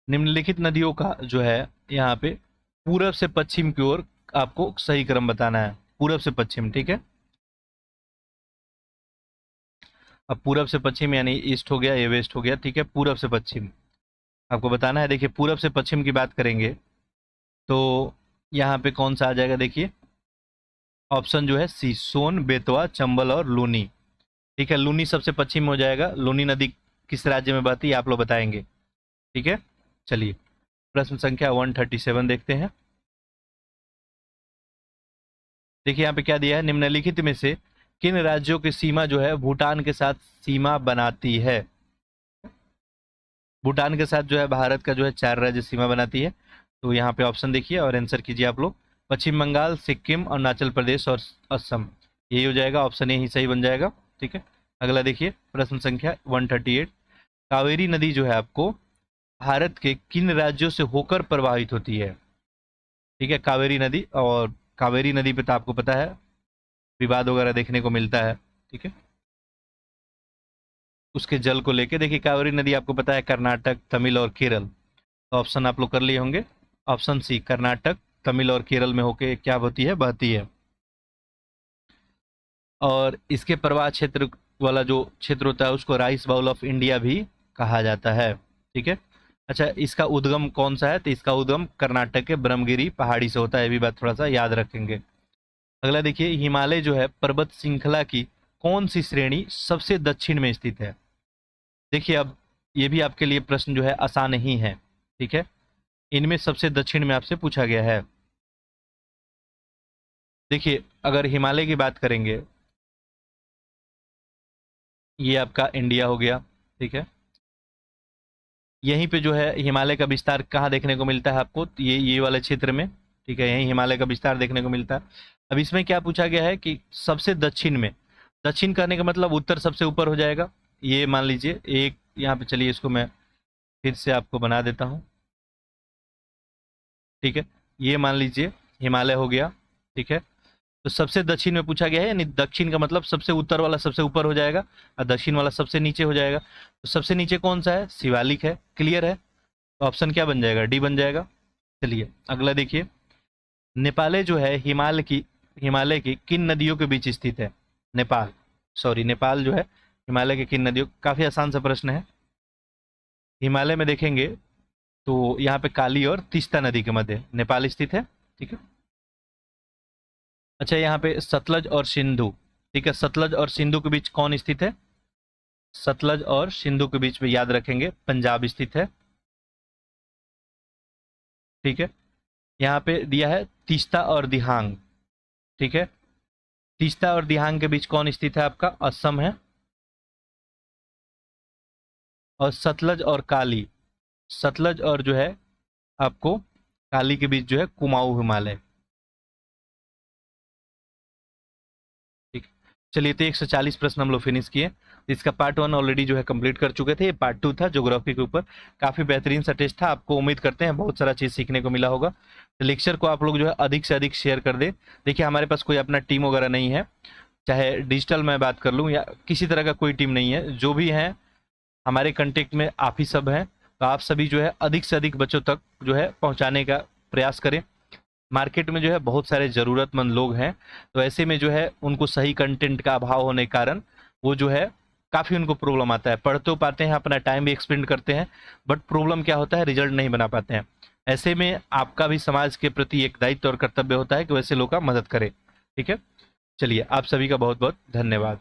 निम्नलिखित नदियों का जो है यहाँ पे पूरब से पश्चिम की ओर आपको सही क्रम बताना है, पूरब से पश्चिम। ठीक है, अब पूरब से पश्चिम यानी ईस्ट हो गया, ये वेस्ट हो गया। ठीक है, पूरब से पश्चिम आपको बताना है। देखिए, पूरब से पश्चिम की बात करेंगे तो यहाँ पे कौन सा आ जाएगा, देखिए ऑप्शन जो है सी, सोन, बेतवा, चंबल और लूनी। ठीक है, लूनी सबसे पश्चिम में हो जाएगा। लूनी नदी किस राज्य में बहती है आप लोग बताएंगे। ठीक है, चलिए प्रश्न संख्या 137 देखते हैं। देखिए यहाँ पे क्या दिया है, निम्नलिखित में से किन राज्यों की सीमा जो है भूटान के साथ सीमा बनाती है। भूटान के साथ जो है भारत का जो है 4 राज्य सीमा बनाती है। तो यहाँ पे ऑप्शन देखिए और आंसर कीजिए आप लोग, पश्चिम बंगाल, सिक्किम, अरुणाचल प्रदेश और असम। यही हो जाएगा, ऑप्शन ए ही सही बन जाएगा। ठीक है, अगला देखिए प्रश्न संख्या 138, कावेरी नदी जो है आपको भारत के किन राज्यों से होकर प्रवाहित होती है। ठीक है, कावेरी नदी, और कावेरी नदी पे तो आपको पता है विवाद वगैरह देखने को मिलता है। ठीक है, उसके जल को लेके, देखिए कावेरी नदी आपको पता है कर्नाटक, तमिल और केरल। तो ऑप्शन आप लोग कर लिए होंगे, ऑप्शन सी, कर्नाटक, तमिल और केरल में होके क्या होती है, बहती है। और इसके प्रवाह क्षेत्र वाला जो क्षेत्र होता है उसको राइस बाउल ऑफ इंडिया भी कहा जाता है। ठीक है, अच्छा इसका उद्गम कौन सा है, तो इसका उद्गम कर्नाटक के ब्रह्मगिरी पहाड़ी से होता है, ये भी बात थोड़ा सा याद रखेंगे। अगला देखिए, हिमालय जो है पर्वत श्रृंखला की कौन सी श्रेणी सबसे दक्षिण में स्थित है? देखिए, अब ये भी आपके लिए प्रश्न जो है आसान ही है, ठीक है। इनमें सबसे दक्षिण में आपसे पूछा गया है। देखिए, अगर हिमालय की बात करेंगे, ये आपका इंडिया हो गया, ठीक है। यहीं पे जो है हिमालय का विस्तार कहाँ देखने को मिलता है आपको? ये वाले क्षेत्र में, ठीक है, यहीं हिमालय का विस्तार देखने को मिलता है। अब इसमें क्या पूछा गया है कि सबसे दक्षिण में, दक्षिण करने का मतलब उत्तर सबसे ऊपर हो जाएगा। ये मान लीजिए एक यहाँ पे, चलिए इसको मैं फिर से आपको बना देता हूँ, ठीक है। ये मान लीजिए हिमालय हो गया, ठीक है। तो सबसे दक्षिण में पूछा गया है, यानी दक्षिण का मतलब सबसे उत्तर वाला सबसे ऊपर हो जाएगा और दक्षिण वाला सबसे नीचे हो जाएगा। तो सबसे नीचे कौन सा है? शिवालिक है, क्लियर है। तो ऑप्शन क्या बन जाएगा? डी बन जाएगा। चलिए अगला देखिए, नेपाल जो है हिमालय की किन नदियों के बीच स्थित है? नेपाल जो है हिमालय के किन नदियों, काफी आसान सा प्रश्न है। हिमालय में देखेंगे तो यहाँ पे काली और तीस्ता नदी के मध्य नेपाल स्थित है, ठीक है। अच्छा, यहाँ पे सतलज और सिंधु, ठीक है, सतलज और सिंधु के बीच कौन स्थित है? सतलज और सिंधु के बीच में याद रखेंगे पंजाब स्थित है, ठीक है। यहाँ पे दिया है तीस्ता और दिहांग, ठीक है। तीस्ता और दिहांग के बीच कौन स्थित है? आपका असम है। और सतलज और काली, सतलज और जो है आपको काली के बीच जो है कुमाऊं हिमालय, ठीक। चलिए, तो 140 प्रश्न हम लोग फिनिश किए। इसका पार्ट 1 ऑलरेडी जो है कंप्लीट कर चुके थे। ये पार्ट 2 था ज्योग्राफी के ऊपर। काफी बेहतरीन सा टेस्ट था, आपको उम्मीद करते हैं बहुत सारा चीज सीखने को मिला होगा। तो लेक्चर को आप लोग जो है अधिक से अधिक शेयर कर दे। देखिए, हमारे पास कोई अपना टीम वगैरह नहीं है, चाहे डिजिटल मैं बात कर लूँ या किसी तरह का कोई टीम नहीं है। जो भी है हमारे कंटेक्ट में आप ही सब हैं। तो आप सभी जो है अधिक से अधिक बच्चों तक जो है पहुंचाने का प्रयास करें। मार्केट में जो है बहुत सारे ज़रूरतमंद लोग हैं, तो ऐसे में जो है उनको सही कंटेंट का अभाव होने के कारण वो जो है काफ़ी उनको प्रॉब्लम आता है। पढ़ तो पाते हैं, अपना टाइम भी एक्सपेंड करते हैं, बट प्रॉब्लम क्या होता है? रिजल्ट नहीं बना पाते हैं। ऐसे में आपका भी समाज के प्रति एक दायित्व और कर्तव्य होता है कि वैसे लोग का मदद करें, ठीक है। चलिए, आप सभी का बहुत बहुत धन्यवाद।